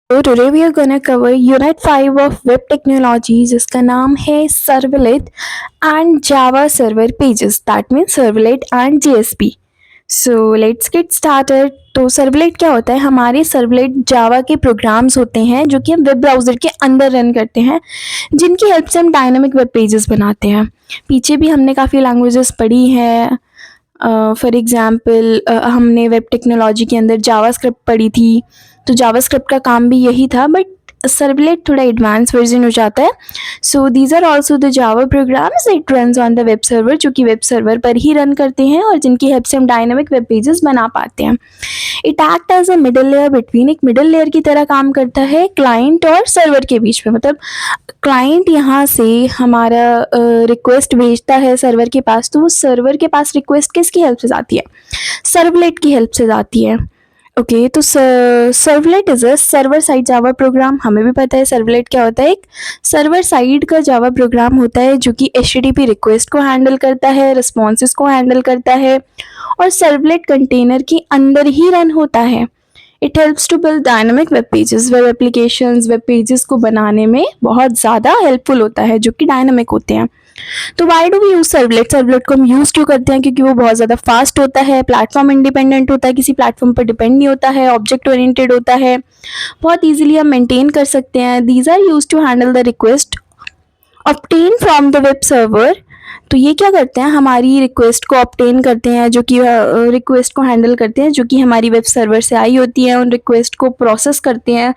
तो today we are gonna cover unit 5 of web technology जिसका नाम है servlet and Java server pages that means servlet and JSP. So let's get started. तो servlet क्या होता है? हमारे सर्वलेट जावा के प्रोग्राम्स होते हैं जो कि हम वेब ब्राउज़र के अंदर रन करते हैं, जिनकी हेल्प से हम डायनामिक वेब पेजेस बनाते हैं। पीछे भी हमने काफ़ी लैंग्वेजेस पढ़ी हैं। फॉर एग्ज़ाम्पल हमने वेब टेक्नोलॉजी के अंदर जावास्क्रिप्ट पढ़ी थी, तो जावास्क्रिप्ट का काम भी यही था, बट सर्वलेट थोड़ा एडवांस वर्जन हो जाता है। So these are also the Java programs it runs on the web server, जो कि वेब सर्वर पर ही रन करते हैं और जिनकी हेल्प से हम डायनामिक वेब पेजेस बना पाते हैं। It act as a middle layer between, एक मिडल लेयर की तरह काम करता है क्लाइंट और सर्वर के बीच में। मतलब क्लाइंट यहाँ से हमारा रिक्वेस्ट भेजता है सर्वर के पास, तो वो सर्वर के पास रिक्वेस्ट किसकी हेल्प से जाती है? सर्वलेट की हेल्प से जाती है। ओके तो servlet is a server side Java program. हमें भी पता है सर्वलेट क्या होता है, एक सर्वर साइड का जावा प्रोग्राम होता है जो कि HTTP रिक्वेस्ट को हैंडल करता है, रिस्पॉन्सेज को हैंडल करता है और सर्वलेट कंटेनर के अंदर ही रन होता है। It helps to build dynamic web pages, web applications, web pages को बनाने में बहुत ज़्यादा हेल्पफुल होता है, जो कि डायनामिक होते हैं। तो why do we use servlet? Servlet को हम यूज़ क्यों करते हैं? क्योंकि वो बहुत ज़्यादा फास्ट होता है, प्लेटफॉर्म इंडिपेंडेंट होता है, किसी प्लेटफॉर्म पर डिपेंड नहीं होता है, ऑब्जेक्ट ओरिएंटेड होता है, बहुत ईजिली हम मेंटेन कर सकते हैं। These are use to handle the request obtain from the web server. तो ये क्या करते हैं? हमारी रिक्वेस्ट को ऑब्टेन करते हैं, जो कि रिक्वेस्ट को हैंडल करते हैं जो कि हमारी वेब सर्वर से आई होती है, उन रिक्वेस्ट को प्रोसेस करते हैं।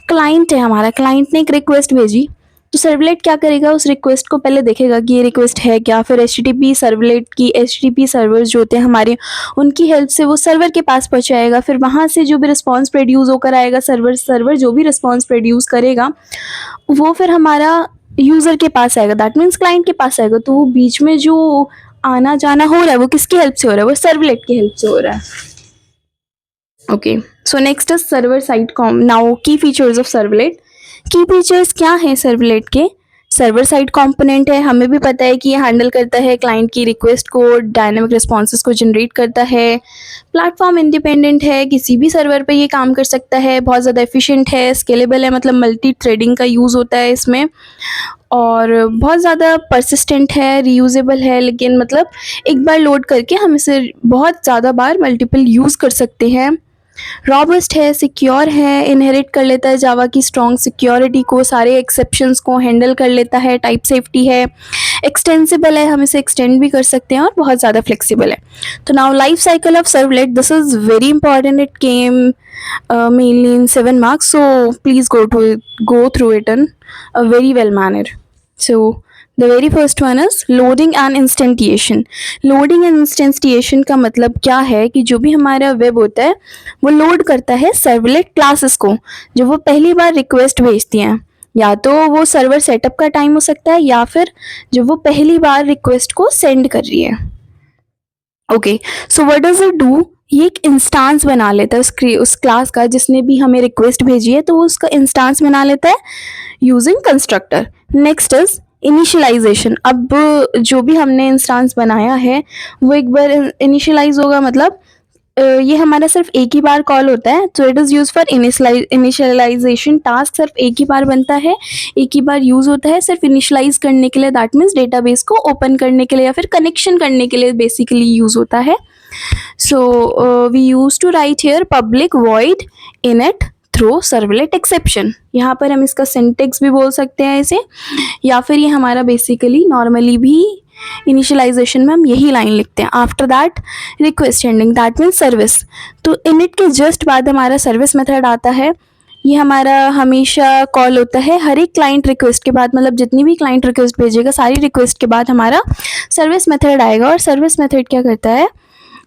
क्लाइंट है हमारा, क्लाइंट ने एक रिक्वेस्ट भेजी, तो सर्वलेट क्या करेगा? उस रिक्वेस्ट को पहले देखेगा कि ये रिक्वेस्ट है क्या, फिर HTTP सर्वलेट की HTTP सर्वर्स जो होते हैं हमारे, उनकी हेल्प से वो सर्वर के पास पहुंचाएगा। फिर वहाँ से जो भी रिस्पॉन्स प्रोड्यूस होकर आएगा, सर्वर जो भी रिस्पॉन्स प्रोड्यूस करेगा वो फिर हमारा यूज़र के पास आएगा, दैट मीन्स क्लाइंट के पास आएगा। तो वो बीच में जो आना जाना हो रहा है वो किसकी हेल्प से हो रहा है? वो सर्वलेट की हेल्प से हो रहा है। Okay so next is server side com. Now की फीचर्स ऑफ सर्वलेट। की फीचर्स क्या हैं सर्वलेट के? सर्वर साइड कंपोनेंट है, हमें भी पता है कि ये हैंडल करता है क्लाइंट की रिक्वेस्ट को, डायनामिक रिस्पॉन्सेज को जनरेट करता है, प्लेटफॉर्म इंडिपेंडेंट है, किसी भी सर्वर पे ये काम कर सकता है, बहुत ज़्यादा एफिशिएंट है, स्केलेबल है, मतलब मल्टी थ्रेडिंग का यूज़ होता है इसमें, और बहुत ज़्यादा परसिस्टेंट है, रीयूजेबल है, लेकिन मतलब एक बार लोड करके हम इसे बहुत ज़्यादा बार मल्टीपल यूज़ कर सकते हैं। रॉबस्ट है, सिक्योर है, इनहेरिट कर लेता है जावा की स्ट्रॉन्ग सिक्योरिटी को, सारे एक्सेप्शंस को हैंडल कर लेता है, टाइप सेफ्टी है, एक्सटेंसिबल है, हम इसे एक्सटेंड भी कर सकते हैं और बहुत ज़्यादा फ्लेक्सिबल है। तो now life cycle of servlet, this is very important, it came mainly in 7 marks, so please go through it in a very well manner. So the very first one is loading and instantiation. Loading and instantiation का मतलब क्या है कि जो भी हमारा web होता है वो लोड करता है सर्वलेट क्लासेस को, जो वो पहली बार रिक्वेस्ट भेजती हैं, या तो वो सर्वर सेटअप का टाइम हो सकता है या फिर जब वो पहली बार रिक्वेस्ट को सेंड कर रही है। Okay so what does it do? ये एक इंस्टांस बना लेता है उस क्लास का जिसने भी हमें रिक्वेस्ट भेजी है, तो वो उसका इंस्टांस बना लेता है using constructor. Next is initialisation. अब जो भी हमने इंस्टांस बनाया है वो एक बार इनिशियलाइज होगा, मतलब ये हमारा सिर्फ एक ही बार कॉल होता है, तो it is use for initialisation. Task सिर्फ एक ही बार बनता है, एक ही बार यूज़ होता है, सिर्फ इनिशियलाइज करने के लिए, दैट मीन्स डेटाबेस को ओपन करने के लिए या फिर कनेक्शन करने के लिए बेसिकली यूज़ होता है। So we use to write here public void init throw servlet exception. यहाँ पर हम इसका सिंटेक्स भी बोल सकते हैं इसे, या फिर ये हमारा बेसिकली नॉर्मली भी इनिशियलाइजेशन में हम यही लाइन लिखते हैं। After that request ending, that means service. तो इनिट के जस्ट बाद हमारा सर्विस मेथड आता है। ये हमारा हमेशा कॉल होता है हर एक क्लाइंट रिक्वेस्ट के बाद, मतलब जितनी भी क्लाइंट रिक्वेस्ट भेजेगा सारी रिक्वेस्ट के बाद हमारा सर्विस मेथड आएगा। और सर्विस मेथड क्या करता है?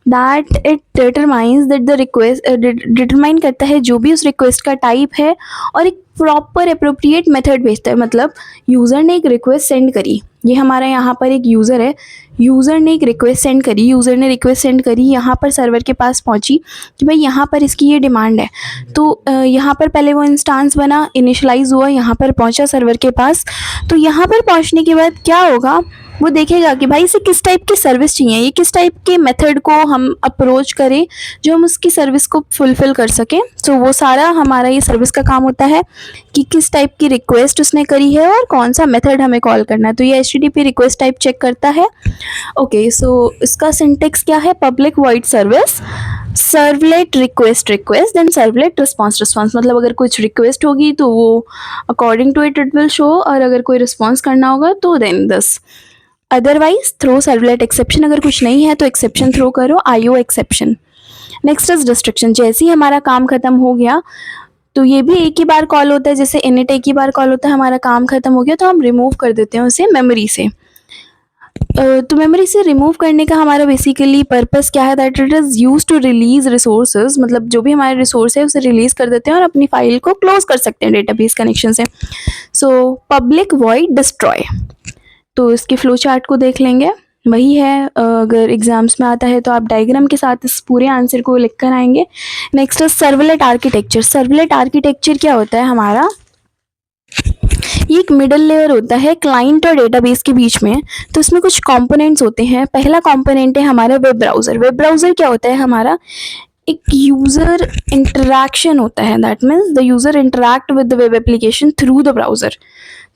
That it determines that the request, determine करता है जो भी उस रिक्वेस्ट का टाइप है और एक प्रॉपर अप्रोप्रिएट मेथड भेजता है। मतलब यूज़र ने एक रिक्वेस्ट सेंड करी, ये हमारा यहाँ पर एक यूज़र है, यूज़र ने एक रिक्वेस्ट सेंड करी, यूज़र ने रिक्वेस्ट सेंड करी, यहाँ पर सर्वर के पास पहुँची कि भाई यहाँ पर इसकी ये डिमांड है, तो यहाँ पर पहले वो इंस्टांस बना, इनिशियलाइज हुआ, यहाँ पर पहुँचा सर्वर के पास। तो यहाँ पर पहुँचने के बाद क्या होगा? वो देखेगा कि भाई इसे किस टाइप की सर्विस चाहिए, ये किस टाइप के मेथड को हम अप्रोच करें जो हम उसकी सर्विस को फुलफ़िल कर सकें। सो वो सारा हमारा ये सर्विस का काम होता है कि किस टाइप की रिक्वेस्ट उसने करी है और कौन सा मेथड हमें कॉल करना है। तो ये HTTP रिक्वेस्ट टाइप चेक करता है। ओके, सो इसका सिंटेक्स क्या है? Public void service, servlet request request, then servlet response response. मतलब अगर कुछ रिक्वेस्ट होगी तो वो according to it will show, और अगर कोई रिस्पॉन्स करना होगा तो then this. Otherwise throw servlet exception. अगर कुछ नहीं है तो एक्सेप्शन थ्रो करो, IO exception. Next is destruction. जैसे ही हमारा काम खत्म हो गया, तो ये भी एक ही बार कॉल होता है, जैसे इनिट एक ही बार कॉल होता है, हमारा काम खत्म हो गया तो हम रिमूव कर देते हैं उसे मेमोरी से। तो मेमोरी से रिमूव करने का हमारा बेसिकली पर्पस क्या है? That it is use to release resources. मतलब जो भी हमारे रिसोर्स है उसे रिलीज कर देते हैं और अपनी फाइल को क्लोज कर सकते हैं डेटाबेस कनेक्शन से। So public void destroy. तो इसके फ्लो चार्ट को देख लेंगे, वही है। अगर एग्जाम्स में आता है तो आप डायग्राम के साथ इस पूरे आंसर को लिख कर आएंगे। नेक्स्ट है सर्वलेट आर्किटेक्चर। सर्वलेट आर्किटेक्चर क्या होता है हमारा? ये एक मिडल लेयर होता है क्लाइंट और डेटाबेस के बीच में। तो इसमें कुछ कंपोनेंट्स होते हैं। पहला कंपोनेंट है हमारा वेब ब्राउज़र। वेब ब्राउज़र क्या होता है हमारा? एक यूज़र इंटरैक्शन होता है। That means the user interact with the web application through the browser.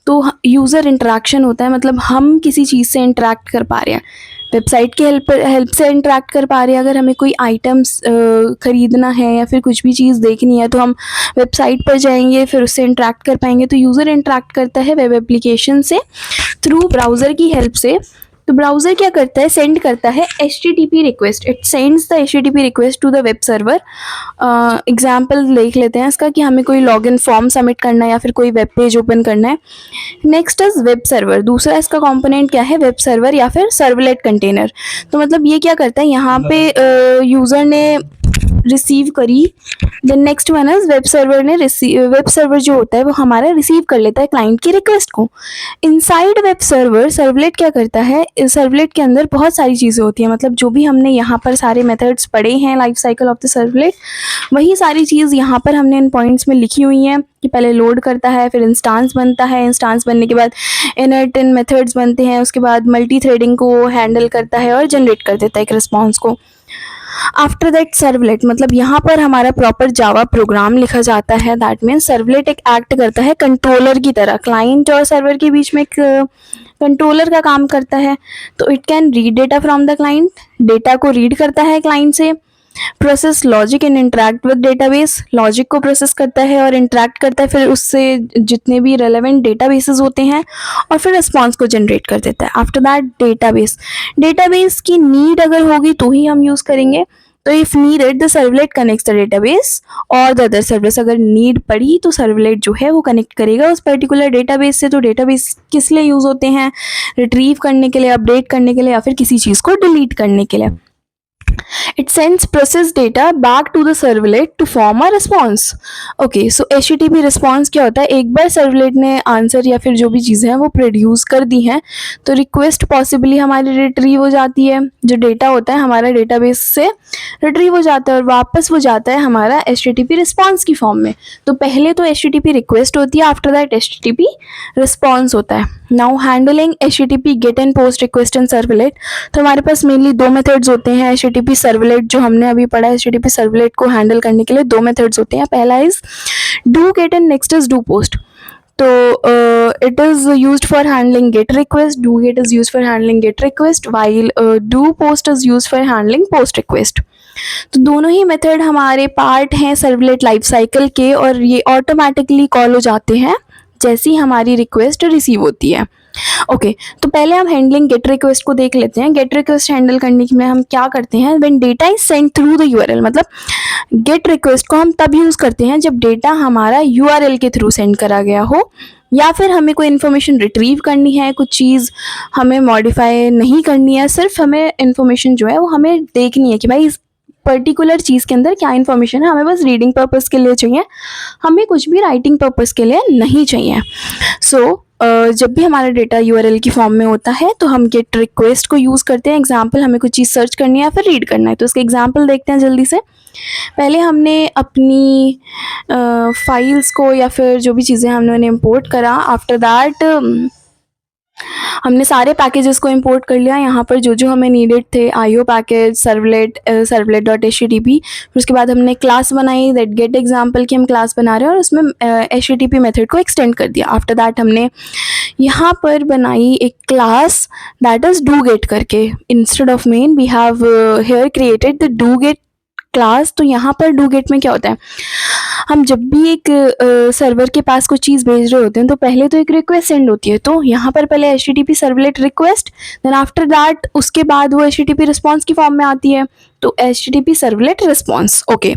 तो यूज़र इंटरैक्शन होता है, मतलब हम किसी चीज़ से इंटरैक्ट कर पा रहे हैं, वेबसाइट की हेल्प से इंटरैक्ट कर पा रहे हैं। अगर हमें कोई आइटम्स ख़रीदना है या फिर कुछ भी चीज़ देखनी है तो हम वेबसाइट पर जाएंगे, फिर उससे इंटरैक्ट कर पाएंगे। तो यूज़र इंटरैक्ट करता है वेब एप्लीकेशन से थ्रू ब्राउज़र की हेल्प से। तो ब्राउज़र क्या करता है? सेंड करता है HTTP request. It sends the HTTP request to the web server. Example देख लेते हैं इसका कि हमें कोई लॉगिन फॉर्म सबमिट करना है या फिर कोई वेब पेज ओपन करना है। Next is web server. दूसरा इसका कंपोनेंट क्या है? वेब सर्वर या फिर सर्वलेट कंटेनर। तो मतलब ये क्या करता है, यहाँ पे यूज़र ने रिसीव करी, then next one is web server ने रिसीव, वेब सर्वर जो होता है वो हमारा रिसीव कर लेता है क्लाइंट की रिक्वेस्ट को। इनसाइड वेब सर्वर सर्वलेट क्या करता है? सर्वलेट के अंदर बहुत सारी चीज़ें होती हैं। मतलब जो भी हमने यहाँ पर सारे मेथड्स पढ़े हैं life cycle of the servlet, वही सारी चीज़ यहाँ पर हमने इन पॉइंट्स में लिखी हुई हैं कि पहले लोड करता है, फिर इंस्टांस बनता है, इंस्टांस बनने के बाद इनर्ट इन मेथड्स बनते हैं, उसके बाद मल्टी थ्रेडिंग को हैंडल करता है और जनरेट कर देता है एक रिस्पॉन्स को। आफ्टर दैट सर्वलेट, मतलब यहाँ पर हमारा प्रॉपर जावा प्रोग्राम लिखा जाता है। दैट मीन्स सर्वलेट एक एक्ट करता है कंट्रोलर की तरह, क्लाइंट और सर्वर के बीच में एक कंट्रोलर का काम करता है। तो it can read data from the client, data को रीड करता है क्लाइंट से, process logic and interact with database, logic को प्रोसेस करता है और इंटरैक्ट करता है फिर उससे जितने भी रेलेवेंट डेटाबेसेस होते हैं, और फिर रिस्पॉन्स को जनरेट कर देता है। आफ्टर दैट डेटाबेस, डेटाबेस की नीड अगर होगी तो ही हम यूज़ करेंगे। तो if needed the servlet connects the database और द अदर सर्विस। अगर नीड पड़ी तो सर्वलेट जो है वो कनेक्ट करेगा उस पर्टिकुलर डेटाबेस से। तो डेटाबेस किस लिए यूज़ होते हैं? रिट्रीव करने के लिए, अपडेट करने के लिए, या फिर किसी चीज़ को डिलीट करने के लिए। It sends process data back to the servlet to form a response. Okay, so HTTP response क्या होता है? एक बार servlet ने आंसर या फिर जो भी चीज़ें हैं वो प्रोड्यूस कर दी हैं तो रिक्वेस्ट पॉसिबली हमारी रिट्रीव हो जाती है, जो डेटा होता है हमारा डेटाबेस से रिट्रीव हो जाता है और वापस वो जाता है हमारा HTTP रिस्पॉन्स की फॉर्म में। तो पहले तो HTTP रिक्वेस्ट होती है, आफ्टर दैट HTTP रिस्पॉन्स होता है। Now handling HTTP get and post request and servlet. तो हमारे पास मेनली दो मेथड्स होते हैं HTTP सर्वलेट जो हमने अभी पढ़ा है। HTTP सर्वलेट को हैंडल करने के लिए दो मेथड्स होते हैं, पहला is do get and next is do post. तो it is used for handling get request, do get is used for handling get request, while do post is used for handling post request. तो दोनों ही method हमारे part हैं servlet life cycle के, और ये automatically call हो जाते हैं जैसी हमारी रिक्वेस्ट रिसीव होती है। ओके, तो पहले हम हैंडलिंग गेट रिक्वेस्ट को देख लेते हैं। गेट रिक्वेस्ट हैंडल करने के लिए हम क्या करते हैं? When data is send through the URL, मतलब गेट रिक्वेस्ट को हम तब यूज़ करते हैं जब डेटा हमारा URL के थ्रू सेंड करा गया हो, या फिर हमें कोई इन्फॉर्मेशन रिट्रीव करनी है, कुछ चीज़ हमें मॉडिफाई नहीं करनी है, सिर्फ हमें इन्फॉर्मेशन जो है वो हमें देखनी है कि भाई इस पर्टिकुलर चीज़ के अंदर क्या इन्फॉर्मेशन है, हमें बस रीडिंग पर्पज़ के लिए चाहिए, हमें कुछ भी राइटिंग पर्पज़ के लिए नहीं चाहिए। सो जब भी हमारा डेटा URL की फॉर्म में होता है तो हम गेट रिक्वेस्ट को यूज़ करते हैं। एग्जाम्पल, हमें कुछ चीज़ सर्च करनी है या फिर रीड करना है, तो इसके एग्जाम्पल देखते हैं जल्दी से। पहले हमने अपनी फाइल्स को या फिर जो भी चीज़ें हमने इम्पोर्ट करा, आफ्टर दैट हमने सारे पैकेजेस को इंपोर्ट कर लिया। यहाँ पर जो जो हमें नीडेड थे, IO package, servlet dot H T T P, फिर उसके बाद हमने क्लास बनाई दैट गेट एग्जाम्पल की हम क्लास बना रहे हैं और उसमें H T T P method को एक्सटेंड कर दिया। आफ्टर दैट हमने यहाँ पर बनाई एक class that is do get करके। Instead of main we have here created the do get class. तो यहाँ पर डू गेट में क्या होता है, हम जब भी एक सर्वर के पास कुछ चीज़ भेज रहे होते हैं तो पहले तो एक रिक्वेस्ट सेंड होती है। तो यहाँ पर पहले H T T P servlet request, then after that उसके बाद वो H T T P response की फॉर्म में आती है। तो H T T P servlet response. Okay,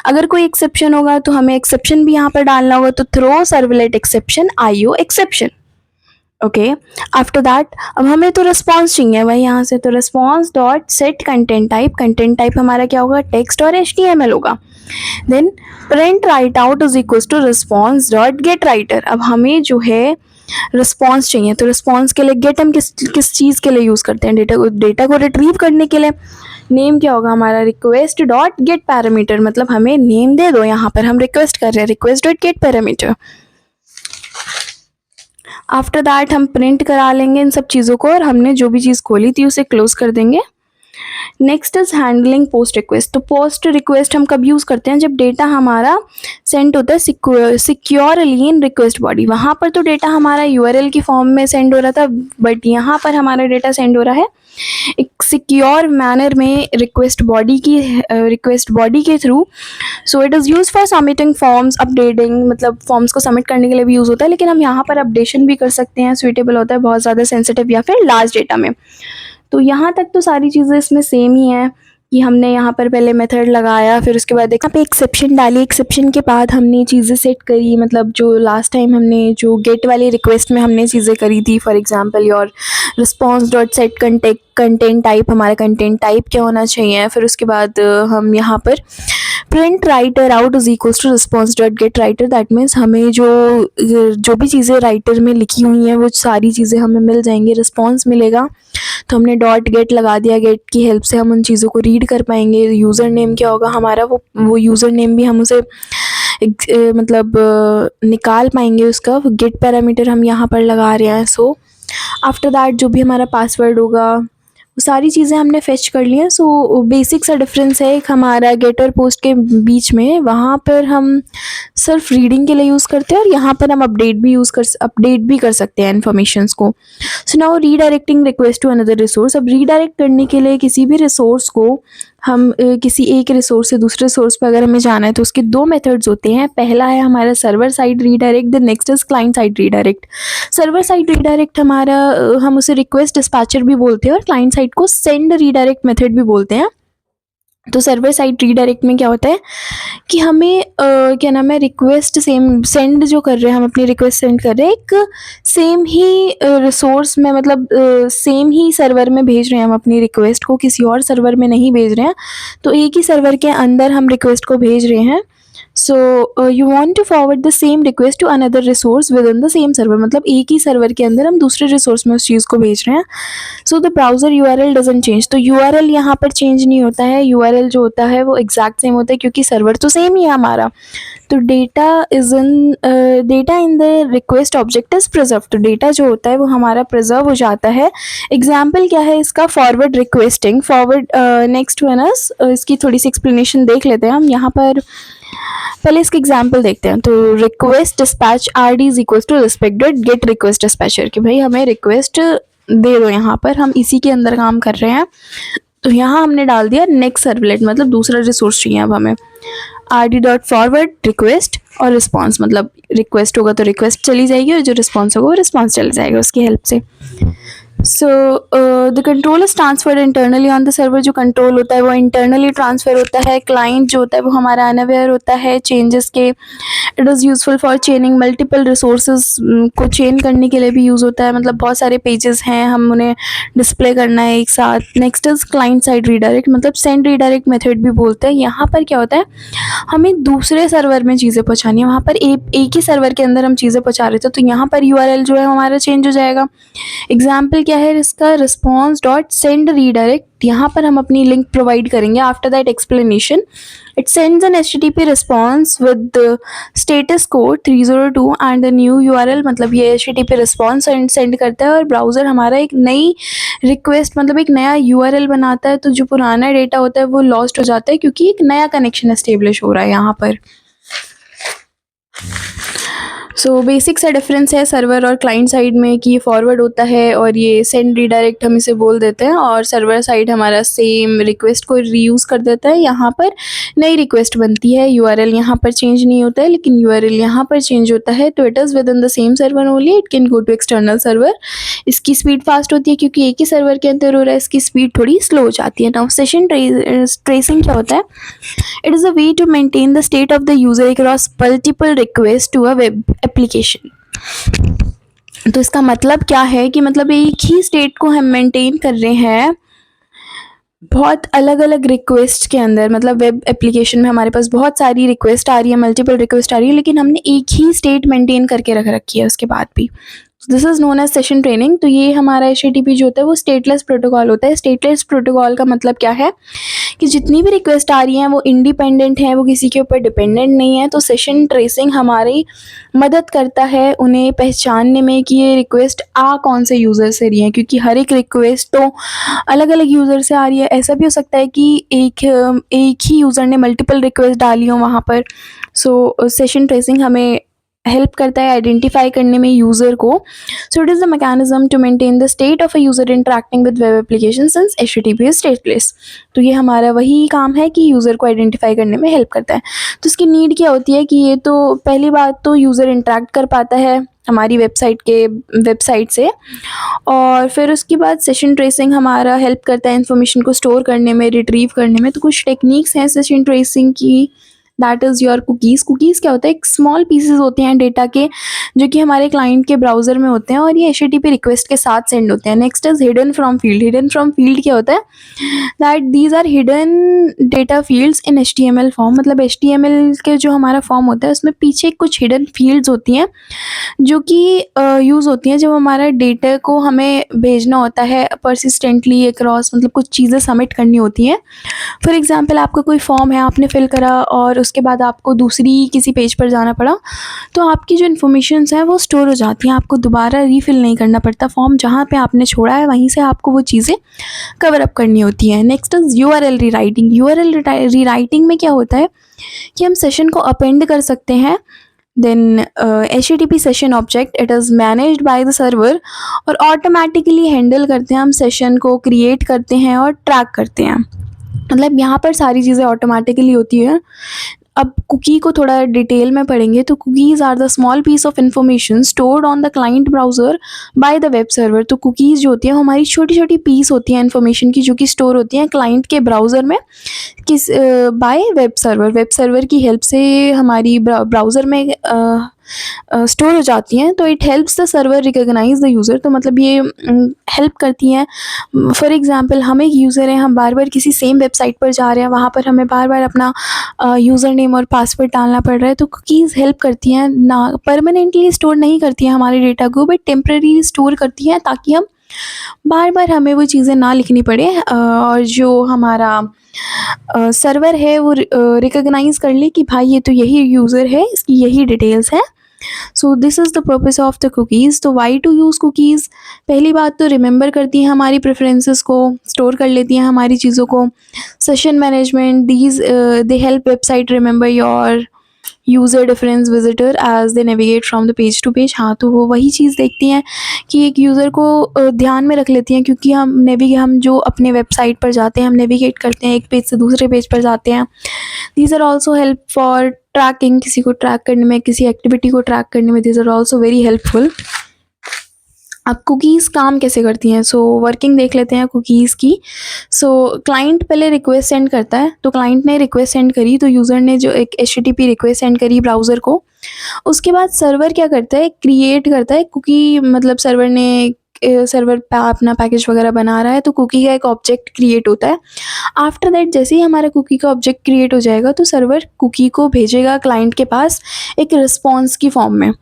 अगर कोई एक्सेप्शन होगा तो हमें एक्सेप्शन भी यहाँ पर डालना होगा। तो throw servlet exception IO exception. Okay, after that अब हमें तो रिस्पॉन्स चाहिए भाई यहाँ से। तो response dot set content type हमारा क्या होगा, टेक्स्ट और HTML होगा। Then print write out is equal to response dot get writer. अब हमें जो है रिस्पॉन्स चाहिए, तो रिस्पॉन्स के लिए गेट हम किस चीज़ के लिए यूज़ करते हैं, डेटा को रिट्रीव करने के लिए। नेम क्या होगा हमारा, रिक्वेस्ट डॉट गेट पैरामीटर, मतलब हमें नेम दे दो। यहाँ पर हम रिक्वेस्ट कर रहे हैं request dot gate parameter. After that हम प्रिंट करा लेंगे इन सब चीज़ों को और हमने जो भी चीज़ खोली थी उसे क्लोज कर देंगे। Next is handling post request. तो पोस्ट रिक्वेस्ट हम कब यूज़ करते हैं, जब डेटा हमारा सेंड होता है सिक्योरली इन रिक्वेस्ट बॉडी। वहाँ पर तो डेटा हमारा URL की फॉर्म में सेंड हो रहा था, बट यहाँ पर हमारा डेटा सेंड हो रहा है एक सिक्योर मैनर में रिक्वेस्ट बॉडी के through. So it is use for submitting forms, updating, मतलब फॉर्म्स को सबमिट करने के लिए भी यूज़ होता है, लेकिन हम यहाँ पर अपडेशन भी कर सकते हैं। सुइटेबल होता है बहुत ज़्यादा सेंसिटिव या फिर लार्ज डेटा में। तो यहाँ तक तो सारी चीज़ें इसमें सेम ही हैं कि हमने यहाँ पर पहले मेथड लगाया, फिर उसके बाद यहाँ पे एक्सेप्शन डाली। एक्सेप्शन के बाद हमने चीज़ें सेट करी, मतलब जो लास्ट टाइम हमने जो गेट वाली रिक्वेस्ट में हमने चीज़ें करी थी। For example your response dot set content type, हमारा कंटेंट टाइप क्या होना चाहिए। फिर उसके बाद हम यहाँ पर print writer out is equals to response dot get writer. That means हमें जो भी चीज़ें राइटर में लिखी हुई हैं वो सारी चीज़ें हमें मिल जाएंगी, रिस्पॉन्स मिलेगा। तो हमने डॉट गेट लगा दिया, गेट की हेल्प से हम उन चीज़ों को रीड कर पाएंगे। यूज़र नेम क्या होगा हमारा, वो यूज़र नेम भी हम उसे मतलब निकाल पाएंगे उसका। गेट पैरामीटर हम यहाँ पर लगा रहे हैं। सो आफ्टर दैट जो भी हमारा पासवर्ड होगा वो सारी चीज़ें हमने फेच कर ली हैं। सो बेसिक सा डिफरेंस है एक हमारा गेट और पोस्ट के बीच में। वहाँ पर हम सिर्फ रीडिंग के लिए यूज़ करते हैं और यहाँ पर हम अपडेट भी कर सकते हैं इन्फॉर्मेशंस को। So now redirecting request to another resource. अब रीडायरेक्ट करने के लिए किसी भी रिसोर्स को हम किसी एक रिसोर्स से दूसरे सोर्स पर अगर हमें जाना है तो उसके दो मेथड्स होते हैं। पहला है हमारा server side redirect, the next is client side redirect. Server side redirect हमारा हम उसे रिक्वेस्ट डिस्पैचर भी बोलते हैं और क्लाइंट साइड को सेंड रीडायरेक्ट मेथड भी बोलते हैं। तो सर्वर साइड रीडायरेक्ट में क्या होता है कि हमें क्या नाम है, रिक्वेस्ट सेंड जो कर रहे हैं, हम अपनी रिक्वेस्ट सेंड कर रहे हैं एक सेम ही रिसोर्स में, मतलब सेम ही सर्वर में भेज रहे हैं हम अपनी रिक्वेस्ट को, किसी और सर्वर में नहीं भेज रहे हैं। तो एक ही सर्वर के अंदर हम रिक्वेस्ट को भेज रहे हैं। So you want to forward the same request to another resource within the same server, मतलब एक ही सर्वर के अंदर हम दूसरे रिसोर्स में उस चीज़ को भेज रहे हैं। So the browser URL doesn't change. तो URL यहाँ पर चेंज नहीं होता है, URL जो होता है वो एग्जैक्ट सेम होता है क्योंकि सर्वर तो सेम ही है हमारा। तो data in the request object is preserve. तो डेटा जो होता है वो हमारा प्रिजर्व हो जाता है। एग्जाम्पल क्या है इसका, forward requesting. Forward next one is, इसकी थोड़ी सी एक्सप्लेनेशन देख लेते हैं हम। यहाँ पर पहले इसके एग्जाम्पल देखते हैं। तो request dispatch RD is equal to respect dot get request dispatcher, कि भाई हमें रिक्वेस्ट दे दो। यहाँ पर हम इसी के अंदर काम कर रहे हैं। तो यहाँ हमने डाल दिया नेक्स्ट सर्वलेट, मतलब दूसरा रिसोर्स चाहिए अब हमें। RD डॉट फॉरवर्ड रिक्वेस्ट और रिस्पॉन्स, मतलब रिक्वेस्ट होगा तो रिक्वेस्ट चली जाएगी और जो रिस्पॉन्स होगा वो रिस्पॉन्स चला जाएगा उसकी हेल्प से। So the control is transferred internally on the server. जो कंट्रोल होता है वो इंटरनली ट्रांसफ़र होता है। क्लाइंट जो होता है वो हमारा अनअवेयर होता है चेंजेस के। It is useful for चेनिंग multiple resources को चेन करने के लिए भी यूज़ होता है, मतलब बहुत सारे पेजेस हैं, हम उन्हें डिस्प्ले करना है एक साथ। Next is client side redirect, मतलब सेंड रीडायरेक्ट मेथड भी बोलते हैं। यहाँ पर क्या होता है, हमें दूसरे सर्वर में चीज़ें पहुँचानी है। वहाँ पर एक ही सर्वर के अंदर हम चीज़ें पहुँचा रहे थे, तो यहाँ पर URL जो है हमारा चेंज हो जाएगा। एग्जाम्पल क्या क्या है इसका, रिस्पॉन्स डॉट सेंड रीडायरेक्ट। यहाँ पर हम अपनी लिंक प्रोवाइड करेंगे। After that explanation it sends an HTTP response with status code 302 and new URL। मतलब ये HTTP रिस्पॉन्स सेंड करता है और ब्राउज़र हमारा एक नई रिक्वेस्ट मतलब एक नया URL बनाता है। तो जो पुराना डेटा होता है वो लॉस्ट हो जाता है क्योंकि एक नया कनेक्शन एस्टेब्लिश हो रहा है यहाँ पर। सो बेसिक सा डिफरेंस है सर्वर और क्लाइंट साइड में कि ये फॉरवर्ड होता है और ये सेंड रीडायरेक्ट हम इसे बोल देते हैं, और सर्वर साइड हमारा सेम रिक्वेस्ट को रीयूज़ कर देता है। यहाँ पर नई रिक्वेस्ट बनती है, URL यहाँ पर चेंज नहीं होता है लेकिन URL यहाँ पर चेंज होता है। तो it is within the same server only, it can go to external server. इसकी स्पीड फास्ट होती है क्योंकि एक ही सर्वर के अंदर हो रहा है, इसकी स्पीड थोड़ी स्लो हो जाती है। नाउ सेशन ट्रेसिंग क्या होता है? It is a way to maintain the state of the user across multiple requests to a web application. तो इसका मतलब क्या है कि मतलब एक ही स्टेट को हम मेंटेन कर रहे हैं बहुत अलग अलग रिक्वेस्ट के अंदर। मतलब वेब एप्लीकेशन में हमारे पास बहुत सारी रिक्वेस्ट आ रही है, मल्टीपल रिक्वेस्ट आ रही है, लेकिन हमने एक ही स्टेट मेंटेन करके रख रखी है उसके बाद भी। This is known as session training. तो ये हमारा HTTP जो होता है वो स्टेटलेस प्रोटोकॉल होता है। स्टेटलेस प्रोटोकॉल का मतलब क्या है कि जितनी भी रिक्वेस्ट आ रही हैं वो इंडिपेंडेंट हैं, वो किसी के ऊपर डिपेंडेंट नहीं है। तो सेशन ट्रेसिंग हमारी मदद करता है उन्हें पहचानने में कि ये रिक्वेस्ट आ कौन से यूज़र से रही है, क्योंकि हर एक रिक्वेस्ट तो अलग अलग यूज़र से आ रही है। ऐसा भी हो सकता है कि एक ही यूज़र ने मल्टीपल रिक्वेस्ट डाली हो वहाँ पर। सो सेशन ट्रेसिंग हमें हेल्प करता है आइडेंटिफाई करने में यूज़र को। So it is the mechanism to maintain the state of a user interacting with web application since HTTP is stateless. तो ये हमारा वही काम है कि यूज़र को आइडेंटिफाई करने में हेल्प करता है। तो इसकी नीड क्या होती है कि ये तो पहली बात तो यूज़र इंटरेक्ट कर पाता है हमारी वेबसाइट से, और फिर उसके बाद सेशन ट्रेसिंग हमारा हेल्प करता है इन्फॉर्मेशन को स्टोर करने में, रिट्रीव करने में। तो कुछ टेक्निक्स हैं सेशन ट्रेसिंग की, that is your cookies. Cookies क्या होता है? एक स्मॉल पीसेस होते हैं डेटा के जो कि हमारे क्लाइंट के ब्राउज़र में होते हैं और ये HTTP रिक्वेस्ट के साथ सेंड होते हैं। Next is hidden from field. Hidden from field क्या होता है? That these are hidden data fields in HTML form. मतलब HTML के जो हमारा फॉर्म होता है उसमें पीछे कुछ हिडन फील्ड्स होती हैं जो कि यूज़ होती हैं जब हमारा डेटा को हमें भेजना होता है परसिस्टेंटली अक्रॉस, मतलब कुछ चीज़ें सबमिट करनी होती हैं। फॉर एग्जांपल आपका कोई फॉर्म है, आपने फिल करा और उसके बाद आपको दूसरी किसी पेज पर जाना पड़ा, तो आपकी जो इन्फॉर्मेशंस हैं वो स्टोर हो जाती हैं, आपको दोबारा रीफिल नहीं करना पड़ता। फॉर्म जहाँ पे आपने छोड़ा है वहीं से आपको वो चीज़ें कवर अप करनी होती हैं। Next is URL rewriting. URL rewriting में क्या होता है कि हम सेशन को अपेंड कर सकते हैं। Then HTTP session object, it is managed by the server और ऑटोमेटिकली हैंडल करते हैं, हम सेशन को क्रिएट करते हैं और ट्रैक करते हैं। मतलब यहाँ पर सारी चीज़ें ऑटोमेटिकली होती है। अब कुकी को थोड़ा डिटेल में पढ़ेंगे तो cookies are the small piece of information stored on the client browser by the web server. तो कुकीज़ जो होती है हमारी छोटी छोटी पीस होती हैं इन्फॉर्मेशन की जो कि स्टोर होती हैं क्लाइंट के ब्राउज़र में किस by web server. Web server की हेल्प से हमारी ब्राउज़र में स्टोर हो जाती हैं। तो it helps the server recognise the user. तो मतलब ये हेल्प करती हैं। फॉर एग्जांपल हम एक यूज़र हैं, हम बार बार किसी सेम वेबसाइट पर जा रहे हैं, वहाँ पर हमें बार बार अपना यूज़र नेम और पासवर्ड डालना पड़ रहा है। तो कुकीज़ हेल्प करती हैं, ना परमानेंटली स्टोर नहीं करती हैं हमारे डेटा को, बट टेम्परेरी स्टोर करती हैं ताकि हम बार बार हमें वो चीज़ें ना लिखनी पड़े और जो हमारा सर्वर है वो रिकॉग्नाइज कर ले कि भाई ये तो यही यूज़र है, इसकी यही डिटेल्स है। सो this is the purpose of the cookies. तो वाई टू यूज़ कुकीज़? पहली बात तो रिमेंबर करती हैं हमारी प्रेफरेंसेस को, स्टोर कर लेती हैं हमारी चीज़ों को। Session management, these they help website remember your user difference visitor as they navigate from the page to page. हाँ, तो वो वही चीज़ देखती हैं कि एक यूज़र को ध्यान में रख लेती हैं, क्योंकि हम जो अपने वेबसाइट पर जाते हैं, हम नेविगेट करते हैं, एक पेज से दूसरे पेज पर जाते हैं। These are also help for tracking, किसी को ट्रैक करने में, किसी एक्टिविटी को ट्रैक करने में। These are also very helpful. अब कुकीज़ काम कैसे करती हैं? सो वर्किंग देख लेते हैं कुकीज़ की। सो क्लाइंट पहले रिक्वेस्ट सेंड करता है, तो क्लाइंट ने रिक्वेस्ट सेंड करी, तो यूज़र ने जो एक HTTP रिक्वेस्ट सेंड करी ब्राउज़र को, उसके बाद सर्वर क्या करता है, क्रिएट करता है कुकी। मतलब सर्वर अपना पैकेज वगैरह बना रहा है तो कुकी का एक ऑब्जेक्ट क्रिएट होता है। आफ्टर दैट जैसे ही हमारा कुकी का ऑब्जेक्ट क्रिएट हो जाएगा तो सर्वर कुकी को भेजेगा क्लाइंट के पास एक रिस्पॉन्स की फॉर्म में।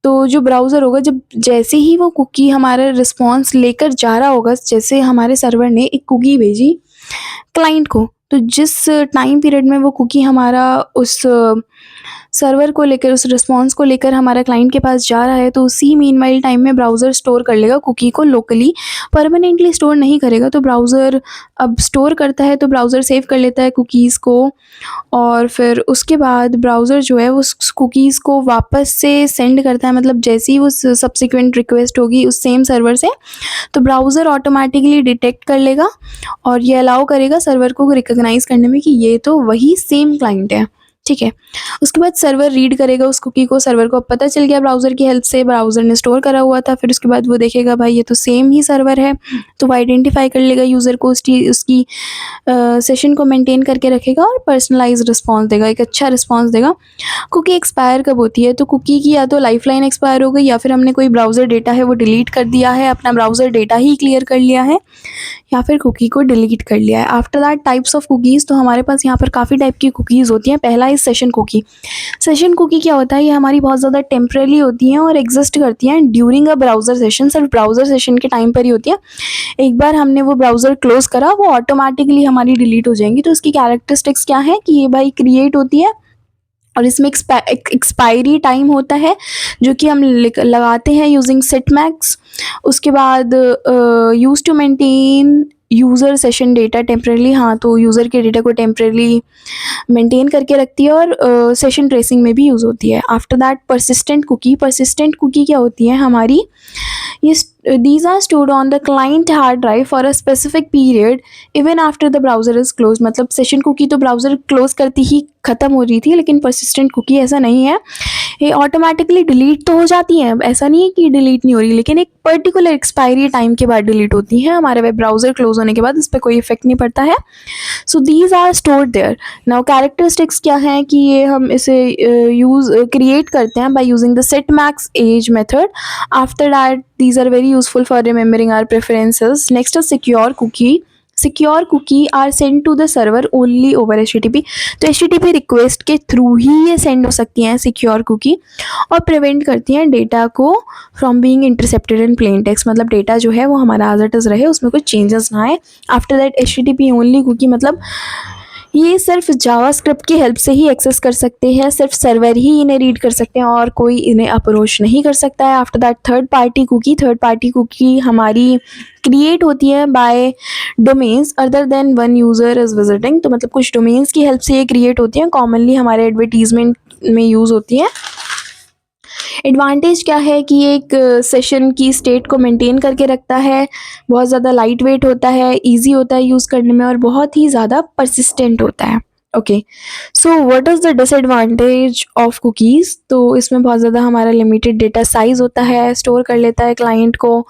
तो जो ब्राउज़र होगा, जब जैसे ही वो कुकी हमारा रिस्पॉन्स लेकर जा रहा होगा, जैसे हमारे सर्वर ने एक कुकी भेजी क्लाइंट को, तो जिस टाइम पीरियड में वो कुकी हमारा उस सर्वर को लेकर, उस रिस्पॉन्स को लेकर हमारा क्लाइंट के पास जा रहा है, तो उसी मीनवाइल टाइम में ब्राउज़र स्टोर कर लेगा कुकी को लोकली, परमानेंटली स्टोर नहीं करेगा। तो ब्राउज़र अब स्टोर करता है, तो ब्राउज़र सेव कर लेता है कुकीज़ को, और फिर उसके बाद ब्राउज़र जो है वो उस कुकीज़ को वापस से सेंड करता है, मतलब जैसे ही वो सब्सिक्वेंट रिक्वेस्ट होगी उस सेम सर्वर से, तो ब्राउज़र ऑटोमेटिकली डिटेक्ट कर लेगा और ये अलाउ करेगा सर्वर को रिकॉग्नाइज़ करने में कि ये तो वही सेम क्लाइंट है, ठीक है। उसके बाद सर्वर रीड करेगा उस कुकी को, सर्वर को अब पता चल गया ब्राउज़र की हेल्प से, ब्राउज़र ने स्टोर करा हुआ था। फिर उसके बाद वो देखेगा भाई ये तो सेम ही सर्वर है, तो वो आइडेंटिफाई कर लेगा यूज़र को, उसकी सेशन को मेंटेन करके रखेगा और पर्सनलाइज रिस्पॉन्स देगा, एक अच्छा रिस्पॉन्स देगा। कुकी एक्सपायर कब होती है? तो कुकी की या तो लाइफलाइन एक्सपायर हो गई, या फिर हमने कोई ब्राउज़र डेटा है वो डिलीट कर दिया है, अपना ब्राउज़र डेटा ही क्लियर कर लिया है, या फिर कुकी को डिलीट कर लिया है। After that types of cookies, तो हमारे पास यहाँ पर काफ़ी टाइप की कुकीज़ होती हैं। पहला is session cookie. Session cookie क्या होता है? ये हमारी बहुत ज़्यादा टेम्परेरी होती हैं और एग्जिस्ट करती हैं ड्यूरिंग अ ब्राउज़र सेशन, सिर्फ ब्राउज़र सेशन के टाइम पर ही होती है। एक बार हमने वो ब्राउज़र क्लोज़ करा, वो ऑटोमेटिकली हमारी डिलीट हो जाएंगी। तो इसकी कैरेक्टरिस्टिक्स क्या है कि ये भाई क्रिएट होती है और इसमें एक्सपायरी टाइम होता है जो कि हम लगाते हैं यूजिंग सिटमैक्स। उसके बाद use to maintain user session data temporarily, हाँ तो यूज़र के डेटा को टेम्परेली मेंटेन करके रखती है और सेशन ट्रेसिंग में भी यूज़ होती है। After that persistent cookie. Persistent cookie क्या होती है हमारी? ये these are stored on the client hard drive for a specific period even after the browser is closed। मतलब सेशन कुकी तो ब्राउज़र क्लोज करती ही ख़त्म हो रही थी, लेकिन परसिस्टेंट कुकी ऐसा नहीं है, ये ऑटोमेटिकली डिलीट तो हो जाती हैं, ऐसा नहीं है कि डिलीट नहीं हो रही, लेकिन एक पर्टिकुलर एक्सपायरी टाइम के बाद डिलीट होती हैं। हमारे वेब ब्राउज़र क्लोज होने के बाद इस पर कोई इफेक्ट नहीं पड़ता है। So these are stored there. Now characteristics क्या हैं कि ये हम इसे यूज़ क्रिएट करते हैं by using the setmax age method। After that these are very useful for remembering our preferences। Next is secure cookie। Secure cookie are send to the server only over HTTP। तो HTTP request के through ही ये send हो सकती हैं secure cookie, और prevent करती हैं डेटा को from being intercepted in plain text. मतलब डेटा जो है वो हमारा एज इट इज़ रहे, उसमें कोई चेंजेस ना आए। After that HTTP only cookie, मतलब ये सिर्फ जावास्क्रिप्ट की हेल्प से ही एक्सेस कर सकते हैं, सिर्फ सर्वर ही इन्हें रीड कर सकते हैं और कोई इन्हें अप्रोच नहीं कर सकता है। After that third party cookie. Third party cookie हमारी क्रिएट होती है by domains other than one user is visiting. तो मतलब कुछ डोमेन्स की हेल्प से ये क्रिएट होती हैं, कॉमनली हमारे एडवर्टीजमेंट में यूज़ होती हैं। एडवांटेज क्या है कि एक सेशन की स्टेट को मेंटेन करके रखता है, बहुत ज़्यादा लाइट वेट होता है, इजी होता है यूज़ करने में, और बहुत ही ज़्यादा परसिस्टेंट होता है। Okay, so what is the disadvantage of cookies? तो इसमें बहुत ज़्यादा हमारा लिमिटेड डेटा साइज़ होता है, स्टोर कर लेता है क्लाइंट को,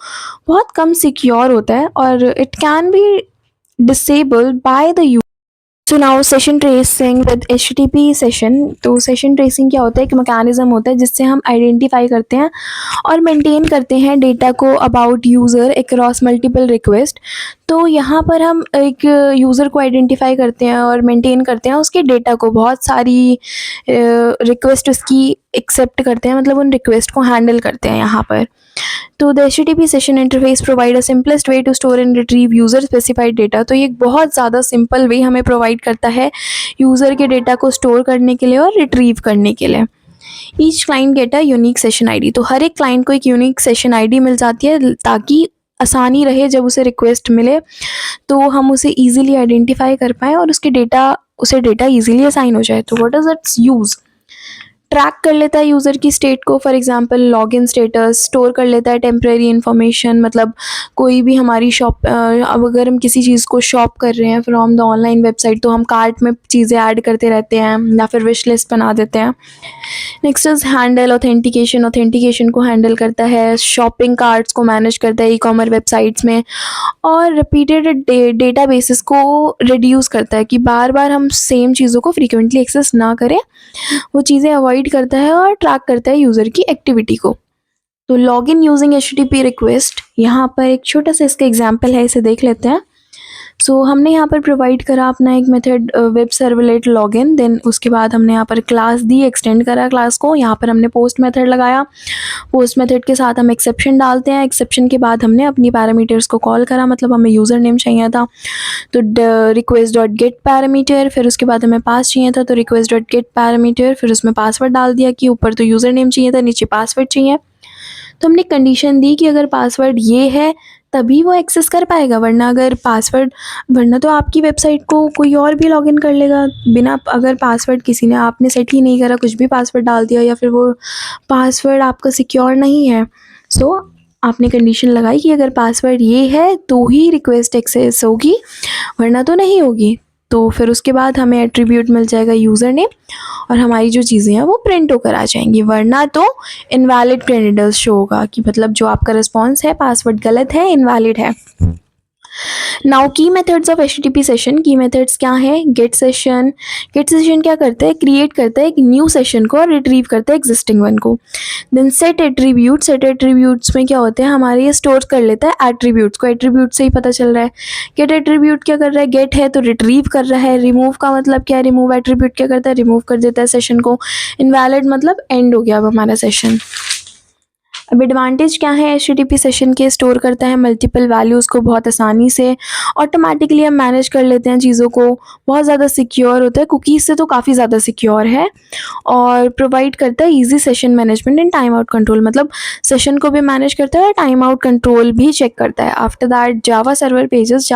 बहुत कम सिक्योर होता है, और it can be disabled by the user. So now session tracing with HTTP session. तो सेशन ट्रेसिंग क्या होता है? एक मैकेनिज्म होता है जिससे हम आइडेंटिफाई करते हैं और मेंटेन करते हैं डेटा को about user across multiple request. तो यहाँ पर हम एक यूज़र को आइडेंटिफाई करते हैं और मेंटेन करते हैं उसके डेटा को, बहुत सारी रिक्वेस्ट उसकी एक्सेप्ट करते हैं, मतलब उन रिक्वेस्ट को हैंडल करते हैं यहाँ पर। तो the HTTP session interface provide a simplest way to store and retrieve user specified data. तो ये एक बहुत ज़्यादा सिंपल वे हमें प्रोवाइड करता है यूज़र के डेटा को स्टोर करने के लिए और रिट्रीव करने के लिए। Each client get a unique session ID। तो हर एक क्लाइंट को एक यूनिक सेशन ID मिल जाती है, ताकि आसानी रहे जब उसे रिक्वेस्ट मिले तो हम उसे ईजिली आइडेंटिफाई कर पाएँ और उसे डेटा ईजिली असाइन हो जाए। तो what is it's use? Track कर लेता है यूज़र की स्टेट को, for example login status, store कर लेता है टेम्परेरी इन्फॉर्मेशन, मतलब कोई भी हमारी शॉप, अब अगर हम किसी चीज़ को शॉप कर रहे हैं फ्रॉम द ऑनलाइन वेबसाइट, तो हम कार्ट में चीज़ें ऐड करते रहते हैं या फिर विश लिस्ट बना देते हैं। Next is handle authentication. Authentication को हैंडल करता है, शॉपिंग कार्ट्स को मैनेज करता है ई-कॉमर्स वेबसाइट्स में, और रिपीटेड डेटा बेसिस को रिड्यूस करता है कि बार बार हम सेम चीज़ों को फ्रीक्वेंटली एक्सेस ना करें, वो चीज़ें अवॉइड करता है और ट्रैक करता है यूज़र की एक्टिविटी को। तो लॉगिन यूजिंग HTTP रिक्वेस्ट, यहाँ पर एक छोटा सा इसका एग्जांपल है, इसे देख लेते हैं। सो हमने यहाँ पर प्रोवाइड करा अपना एक method web servlet login, then उसके बाद हमने यहाँ पर क्लास दी, एक्सटेंड करा क्लास को, यहाँ पर हमने पोस्ट मेथड लगाया, पोस्ट मेथड के साथ हम एक्सेप्शन डालते हैं, एक्सेप्शन के बाद हमने अपनी पैरामीटर्स को कॉल करा, मतलब हमें यूज़र नेम चाहिए था तो रिक्वेस्ट डॉट गेट पैरामीटर, फिर उसके बाद हमें पास चाहिए था तो रिक्वेस्ट डॉट गेट पैरामीटर, फिर उसमें पासवर्ड डाल दिया कि ऊपर तो यूज़र नेम चाहिए था, नीचे पासवर्ड चाहिए। तो हमने कंडीशन दी कि अगर पासवर्ड ये है तभी वो एक्सेस कर पाएगा, वरना तो आपकी वेबसाइट को कोई और भी लॉगिन कर लेगा बिना, अगर पासवर्ड किसी ने आपने सेट ही नहीं करा, कुछ भी पासवर्ड डाल दिया या फिर वो पासवर्ड आपका सिक्योर नहीं है। सो आपने कंडीशन लगाई कि अगर पासवर्ड ये है तो ही रिक्वेस्ट एक्सेस होगी, वरना तो नहीं होगी। तो फिर उसके बाद हमें एट्रीब्यूट मिल जाएगा यूज़र नेम और हमारी जो चीज़ें हैं वो प्रिंट होकर आ जाएंगी, वरना तो इनवैलिड क्रेडेंशियल्स शो होगा कि मतलब जो आपका रिस्पॉन्स है पासवर्ड गलत है, इनवैलिड है। नाउ की मेथड्स ऑफ HTTP सेशन, की मेथड्स क्या है? गेट सेशन क्या करता है? क्रिएट करता है एक न्यू सेशन को और रिट्रीव करता है एग्जिस्टिंग वन को। देन सेट एट्रीब्यूट्स में क्या होते हैं हमारे, ये स्टोर कर लेता है एट्रीब्यूट्स को, एट्रीब्यूट से ही पता चल रहा है। गेट एट्रीब्यूट क्या कर रहा है? गेट है तो रिट्रीव कर रहा है। रिमूव का मतलब क्या है? रिमूव एट्रीब्यूट क्या करता है? रिमूव कर देता है सेशन को। इनवैलिड मतलब एंड हो गया अब हमारा सेशन। अब एडवांटेज क्या है HTTP सेशन के? स्टोर करता है मल्टीपल वैल्यूज़ को बहुत आसानी से, ऑटोमेटिकली हम मैनेज कर लेते हैं चीज़ों को, बहुत ज़्यादा सिक्योर होता है, कुकीज़ से तो काफ़ी ज़्यादा सिक्योर है, और प्रोवाइड करता है easy session management and time out control, मतलब सेशन को भी मैनेज करता है और टाइम आउट कंट्रोल भी चेक करता है। After that Java server pages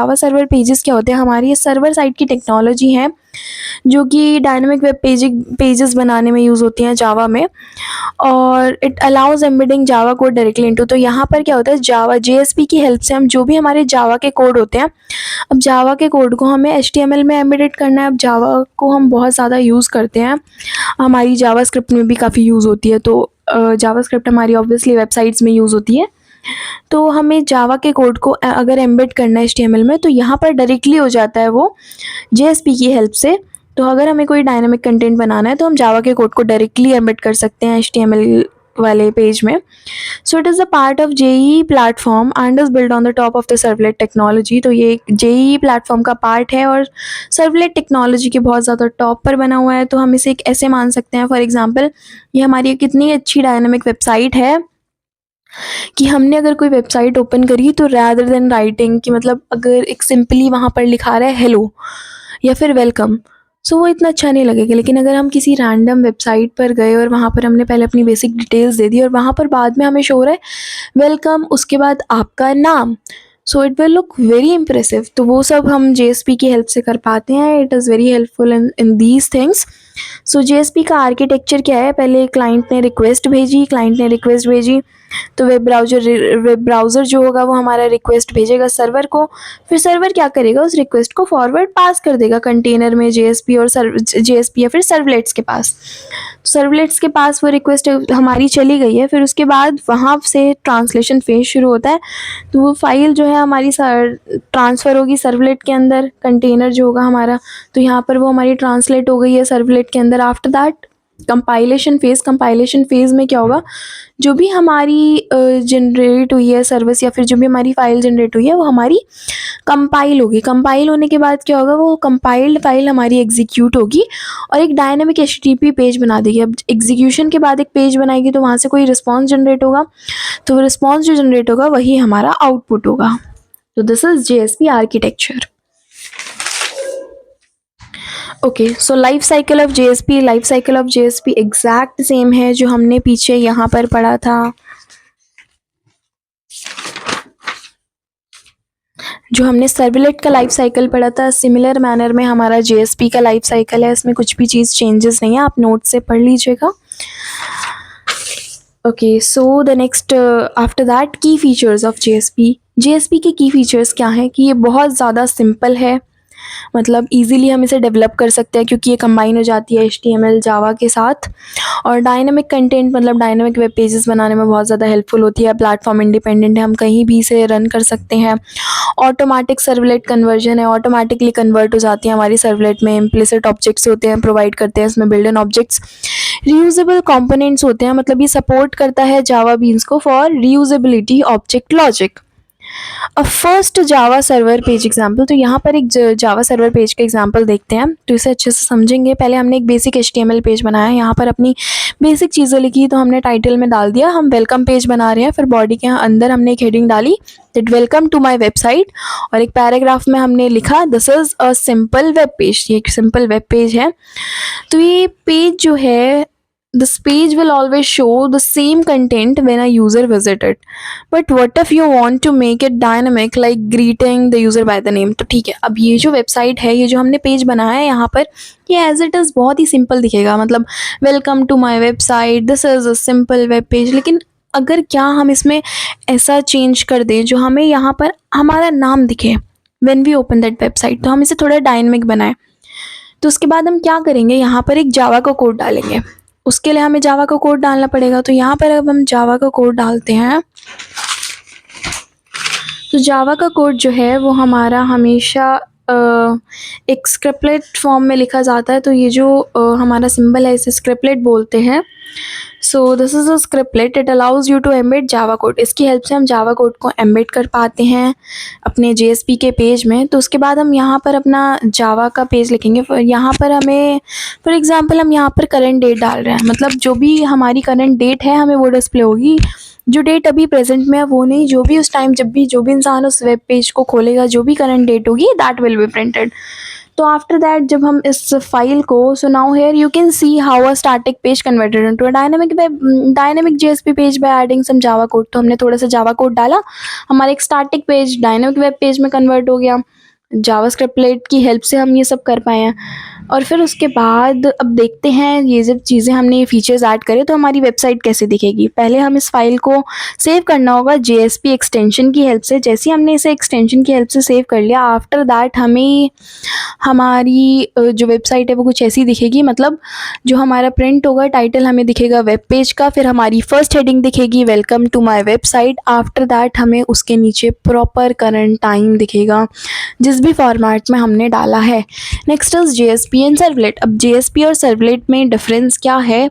क्या होते हैं? हमारी ये सर्वर साइड की टेक्नोलॉजी है जो कि डायनामिक वेब पेजेस बनाने में यूज़ होती हैं जावा में, और it allows embedding Java code directly into. तो यहाँ पर क्या होता है, जावा JSP की हेल्प से हम जो भी हमारे जावा के कोड होते हैं, अब जावा के कोड को हमें HTML में एम्बेडेड करना है। अब जावा को हम बहुत ज़्यादा यूज़ करते हैं, हमारी जावा स्क्रिप्ट में भी काफ़ी यूज़ होती है, तो जावा स्क्रिप्ट हमारी ऑब्वियसली वेबसाइट्स में यूज़ होती है। तो हमें जावा के कोड को अगर एम्बेड करना है HTML में तो यहाँ पर डायरेक्टली हो जाता है वो JSP की हेल्प से। तो अगर हमें कोई डायनामिक कंटेंट बनाना है तो हम जावा के कोड को डायरेक्टली एम्बेड कर सकते हैं HTML वाले पेज में। सो it is a part of JEE platform and is build on the top of the servlet technology. तो ये JEE प्लेटफॉर्म का पार्ट है और सर्वलेट टेक्नोलॉजी के बहुत ज़्यादा टॉप पर बना हुआ है। तो हम इसे एक ऐसे मान सकते हैं, फॉर एग्जांपल ये हमारी कितनी अच्छी डायनामिक वेबसाइट है कि हमने अगर कोई वेबसाइट ओपन करी तो रैदर देन राइटिंग कि मतलब अगर एक सिंपली वहाँ पर लिखा रहा है हेलो या फिर वेलकम, सो वो इतना अच्छा नहीं लगेगा। लेकिन अगर हम किसी रैंडम वेबसाइट पर गए और वहाँ पर हमने पहले अपनी बेसिक डिटेल्स दे दी और वहाँ पर बाद में हमें शो हो रहा है वेलकम, उसके बाद आपका नाम, so it will look very impressive. तो वो सब हम JSP की हेल्प से कर पाते हैं। It is very helpful in these things. So JSP का आर्किटेक्चर क्या है? पहले क्लाइंट ने रिक्वेस्ट भेजी तो वेब ब्राउज़र जो होगा वो हमारा रिक्वेस्ट भेजेगा सर्वर को, फिर सर्वर क्या करेगा, उस रिक्वेस्ट को फॉरवर्ड पास कर देगा कंटेनर में JSP और JSP या फिर सर्वलेट्स के पास। सर्वलेट्स के पास वो रिक्वेस्ट हमारी चली गई है, फिर उसके बाद वहाँ से ट्रांसलेशन फेज शुरू होता है। तो वो फाइल जो है हमारी ट्रांसफ़र होगी सर्वलेट के अंदर, कंटेनर जो होगा हमारा, तो यहाँ पर वो हमारी ट्रांसलेट हो गई है सर्वलेट के अंदर। आफ्टर दैट कंपाइलेशन फेज़ में क्या होगा, जो भी हमारी जनरेट हुई है सर्विस या फिर जो भी हमारी फ़ाइल जनरेट हुई है वो हमारी कंपाइल होगी। कंपाइल होने के बाद क्या होगा, वो कंपाइल्ड फाइल हमारी एग्जीक्यूट होगी और एक डायनामिक HTTP पेज बना देगी। अब एग्जीक्यूशन के बाद एक पेज बनाएगी तो वहाँ से कोई रिस्पॉन्स जनरेट होगा, तो वो रिस्पॉन्स जो जनरेट होगा वही हमारा आउटपुट होगा। तो this is JSP architecture. Okay, so life cycle of JSP exact same है जो हमने पीछे यहाँ पर पढ़ा था, जो हमने सर्वलेट का लाइफ साइकिल पढ़ा था। सिमिलर मैनर में हमारा JSP का लाइफ साइकिल है, इसमें कुछ भी चीज़ चेंजेस नहीं है, आप नोट से पढ़ लीजिएगा। Okay, so the next after that की फीचर्स ऑफ JSP के की फीचर्स क्या हैं कि ये बहुत ज़्यादा सिंपल है, मतलब इजीली हम इसे डेवलप कर सकते हैं क्योंकि ये कंबाइन हो जाती है HTML जावा के साथ, और डायनामिक कंटेंट मतलब डायनामिक वेब पेजेस बनाने में बहुत ज़्यादा हेल्पफुल होती है। प्लेटफॉर्म इंडिपेंडेंट है, हम कहीं भी इसे रन कर सकते हैं। ऑटोमेटिक सर्वलेट कन्वर्जन है, ऑटोमेटिकली कन्वर्ट हो जाती है हमारी सर्वलेट में। इम्प्लिसिट ऑब्जेक्ट्स होते हैं, प्रोवाइड करते हैं इसमें built in objects. Reusable components होते हैं, मतलब ये सपोर्ट करता है जावा बीन्स को for reusability object logic. First Java server page example. तो यहाँ पर एक जावा सर्वर पेज का एग्जांपल देखते हैं, तो इसे अच्छे से समझेंगे। पहले हमने एक बेसिक HTML पेज बनाया, यहाँ पर अपनी बेसिक चीज़ें लिखी, तो हमने टाइटल में डाल दिया हम वेलकम पेज बना रहे हैं। फिर बॉडी के यहाँ अंदर हमने एक हेडिंग डाली that welcome to my website, और एक पैराग्राफ में हमने लिखा this is a simple web page. ये एक सिंपल वेब पेज है। तो ये पेज जो है, this page will always show the same content when a user visit it, but what if you want to make it dynamic like greeting the user by the name? तो ठीक है, अब ये जो वेबसाइट है, ये जो हमने पेज बनाया है यहाँ पर, ये एज इट इज़ बहुत ही सिंपल दिखेगा, मतलब welcome to my website, this is a simple web page. लेकिन अगर क्या हम इसमें ऐसा चेंज कर दें जो हमें यहाँ पर हमारा नाम दिखे when we open that website, तो हम इसे थोड़ा डायनेमिक बनाएं। तो उसके बाद हम क्या करेंगे, यहाँ पर एक जावा का कोड डालेंगे। उसके लिए हमें जावा का कोड डालना पड़ेगा। तो यहाँ पर अब हम जावा का कोड डालते हैं। तो जावा का कोड जो है वो हमारा हमेशा एक स्क्रिप्टलेट फॉर्म में लिखा जाता है। तो ये जो हमारा सिंबल है, इसे स्क्रिप्टलेट बोलते हैं। So this is a scriptlet, it allows you to embed Java code. इसकी हेल्प से हम जावा कोड को एम्बेड कर पाते हैं अपने JSP के पेज में। तो उसके बाद हम यहाँ पर अपना जावा का पेज लिखेंगे। यहाँ पर हमें फॉर एग्जांपल हम यहाँ पर करंट डेट डाल रहे हैं, मतलब जो भी हमारी करंट डेट है हमें वो डिस्प्ले होगी। जो डेट अभी प्रेजेंट में है वो नहीं, जो भी उस टाइम जब भी जो भी इंसान उस वेब पेज को खोलेगा, जो भी करंट डेट होगी दैट विल बी प्रिंटेड। तो आफ्टर दैट जब हम इस फाइल को, so now here you can see how a static page converted into a dynamic JSP page by adding some Java code. तो हमने थोड़ा सा जावा कोड डाला, हमारा एक static page dynamic web page में कन्वर्ट हो गया। जावा स्क्रिप्टलेट की हेल्प से हम ये सब कर पाए हैं। और फिर उसके बाद अब देखते हैं ये जब चीज़ें हमने ये फीचर्स ऐड करे तो हमारी वेबसाइट कैसे दिखेगी। पहले हम इस फाइल को सेव करना होगा JSP एक्सटेंशन की हेल्प से। जैसे ही हमने इसे एक्सटेंशन की हेल्प से सेव कर लिया, आफ्टर दैट हमें हमारी जो वेबसाइट है वो कुछ ऐसी दिखेगी। मतलब जो हमारा प्रिंट होगा, टाइटल हमें दिखेगा वेब पेज का, फिर हमारी फर्स्ट हेडिंग दिखेगी welcome to my website. After that हमें उसके नीचे प्रॉपर करंट टाइम दिखेगा जिस भी फॉर्मेट में हमने डाला है। Next is JSP and servlet. अब JSP और सर्वलेट में डिफरेंस क्या है?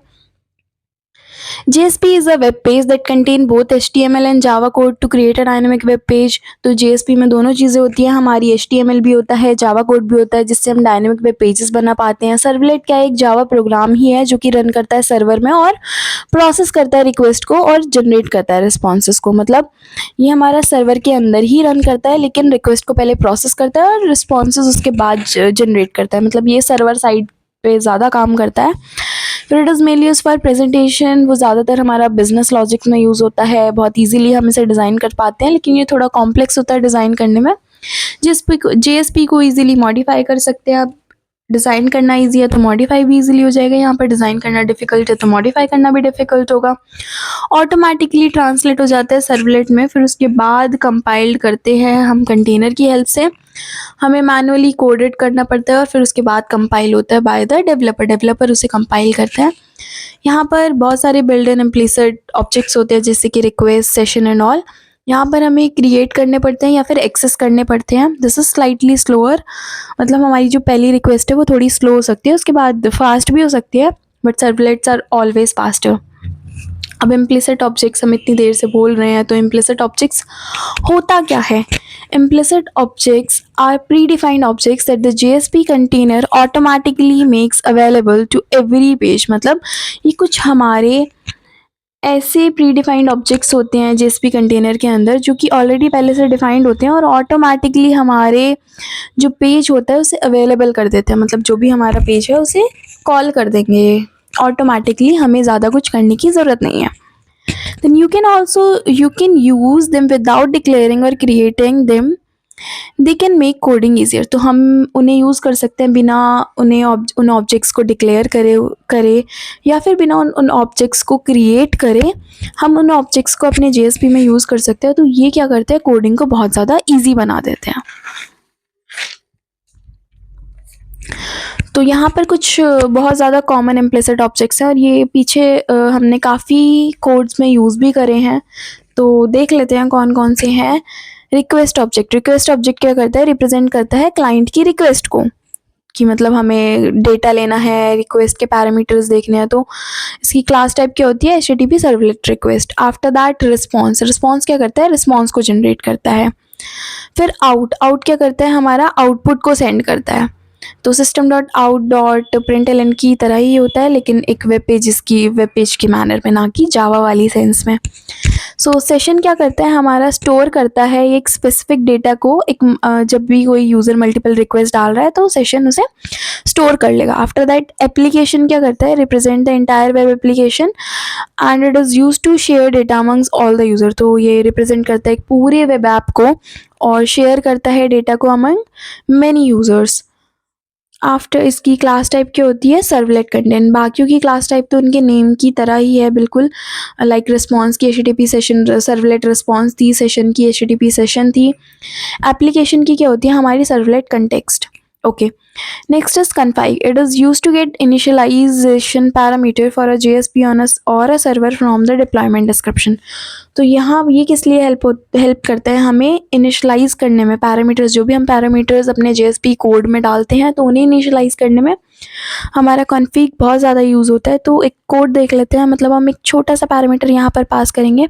JSP is a web page that contain both HTML and Java code to create a dynamic web page। तो JSP में दोनों चीज़ें होती हैं, हमारी HTML भी होता है, Java कोड भी होता है, जिससे हम डायनेमिक वेब पेजेस बना पाते हैं। सर्वलेट क्या है? एक जावा प्रोग्राम ही है जो कि रन करता है सर्वर में और प्रोसेस करता है रिक्वेस्ट को और जनरेट करता है रिस्पॉन्सेस को। मतलब ये हमारा सर्वर के अंदर ही रन करता है, लेकिन रिक्वेस्ट को पहले प्रोसेस करता है और रिस्पॉन्सेस उसके बाद जनरेट करता है। मतलब ये सर्वर साइड पे ज़्यादा काम करता है। फिर it is mainly use for presentation. वो ज़्यादातर हमारा बिजनेस लॉजिक्स में यूज़ होता है, बहुत इजीली हम इसे डिज़ाइन कर पाते हैं, लेकिन ये थोड़ा कॉम्प्लेक्स होता है डिज़ाइन करने में। JSP को इजीली मॉडिफाई कर सकते हैं आप। डिज़ाइन करना इजी है तो मॉडिफाई भी इजीली हो जाएगा। यहाँ पर डिज़ाइन करना डिफ़िकल्ट है तो मॉडिफाई करना भी डिफ़िकल्ट होगा। ऑटोमेटिकली ट्रांसलेट हो जाता है सर्वलेट में। फिर उसके बाद कंपाइल्ड करते हैं हम कंटेनर की हेल्प से। हमें मैनुअली कोडेड करना पड़ता है और फिर उसके बाद कंपाइल होता है बाय द डेवलपर उसे कंपाइल करता है। यहाँ पर बहुत सारे बिल्ड एंड इम्प्लिसिट ऑब्जेक्ट्स होते हैं, जैसे कि रिक्वेस्ट, सेशन एंड ऑल। यहाँ पर हमें क्रिएट करने पड़ते हैं या फिर एक्सेस करने पड़ते हैं। दिस इज़ स्लाइटली स्लोअर, मतलब हमारी जो पहली रिक्वेस्ट है वो थोड़ी स्लो हो सकती है, उसके बाद फास्ट भी हो सकती है, but servlets are always faster. अब इम्प्लिसिट ऑब्जेक्ट्स हम इतनी देर से बोल रहे हैं, तो इम्प्लिसिट ऑब्जेक्ट्स होता क्या है? Implicit objects are predefined objects that the JSP container automatically makes available to every page। मतलब ये कुछ हमारे ऐसे प्रीडिफाइंड ऑब्जेक्ट्स होते हैं JSP कंटेनर के अंदर जो कि ऑलरेडी पहले से डिफाइंड होते हैं और ऑटोमेटिकली हमारे जो पेज होता है उसे अवेलेबल कर देते हैं। मतलब जो भी हमारा पेज है उसे कॉल कर देंगे ऑटोमेटिकली, हमें ज़्यादा कुछ करने की ज़रूरत नहीं है। Then you can use them without declaring or creating them। They can make coding easier। तो हम उन्हें यूज़ कर सकते हैं बिना उन ऑब्जेक्ट्स को डिक्लेयर करे या फिर बिना उन ऑब्जेक्ट्स को क्रिएट करे हम उन ऑब्जेक्ट्स को अपने JSP में यूज़ कर सकते हैं। तो ये क्या करते हैं, कोडिंग को बहुत ज़्यादा ईजी बना देते हैं। तो यहाँ पर कुछ बहुत ज़्यादा कॉमन इम्प्लिसिट ऑब्जेक्ट्स हैं और ये पीछे हमने काफ़ी कोड्स में यूज़ भी करे हैं। तो देख लेते हैं कौन कौन से हैं। रिक्वेस्ट ऑब्जेक्ट क्या करता है? रिप्रेजेंट करता है क्लाइंट की रिक्वेस्ट को। कि मतलब हमें डेटा लेना है, रिक्वेस्ट के पैरामीटर्स देखने हैं, तो इसकी क्लास टाइप क्या होती है, HTTP servlet request. After that response, response क्या करता है, रिस्पॉन्स को जनरेट करता है। फिर आउट, आउट क्या करता है, हमारा आउटपुट को सेंड करता है। तो system dot out dot println की तरह ही होता है, लेकिन एक वेब पेज की मैनर में, ना कि जावा वाली सेंस में। सो सेशन क्या करता है, हमारा स्टोर करता है एक स्पेसिफिक डेटा को। एक जब भी कोई यूज़र मल्टीपल रिक्वेस्ट डाल रहा है तो सेशन उसे स्टोर कर लेगा। आफ्टर दैट एप्लीकेशन क्या करता है, represent the entire web application and it is use to share data amongst all the user. तो ये रिप्रेजेंट करता है एक पूरे वेब ऐप को और शेयर करता है डेटा को अमंग मैनी यूज़र्स। आफ्टर इसकी क्लास टाइप क्या होती है, सर्वलेट कंटेंट। बाकियों की क्लास टाइप तो उनके नेम की तरह ही है बिल्कुल, लाइक रिस्पॉन्स की HTTP सेशन सर्वलेट रिस्पॉन्स थी, सेशन की HTTP सेशन थी। एप्लीकेशन की क्या होती है, हमारी servlet context. Okay, next is config. It is used to get initialization parameter for a JSP on a or a server from the deployment description. तो यहाँ ये किस लिए हेल्प करता है, हमें इनिशलाइज करने में पैरामीटर्स, जो भी हम पैरामीटर्स अपने JSP कोड में डालते हैं तो उन्हें इनिशलाइज करने में हमारा कॉन्फ़िग बहुत ज़्यादा यूज़ होता है। तो एक कोड देख लेते हैं, मतलब हम एक छोटा सा पैरामीटर यहाँ पर पास करेंगे।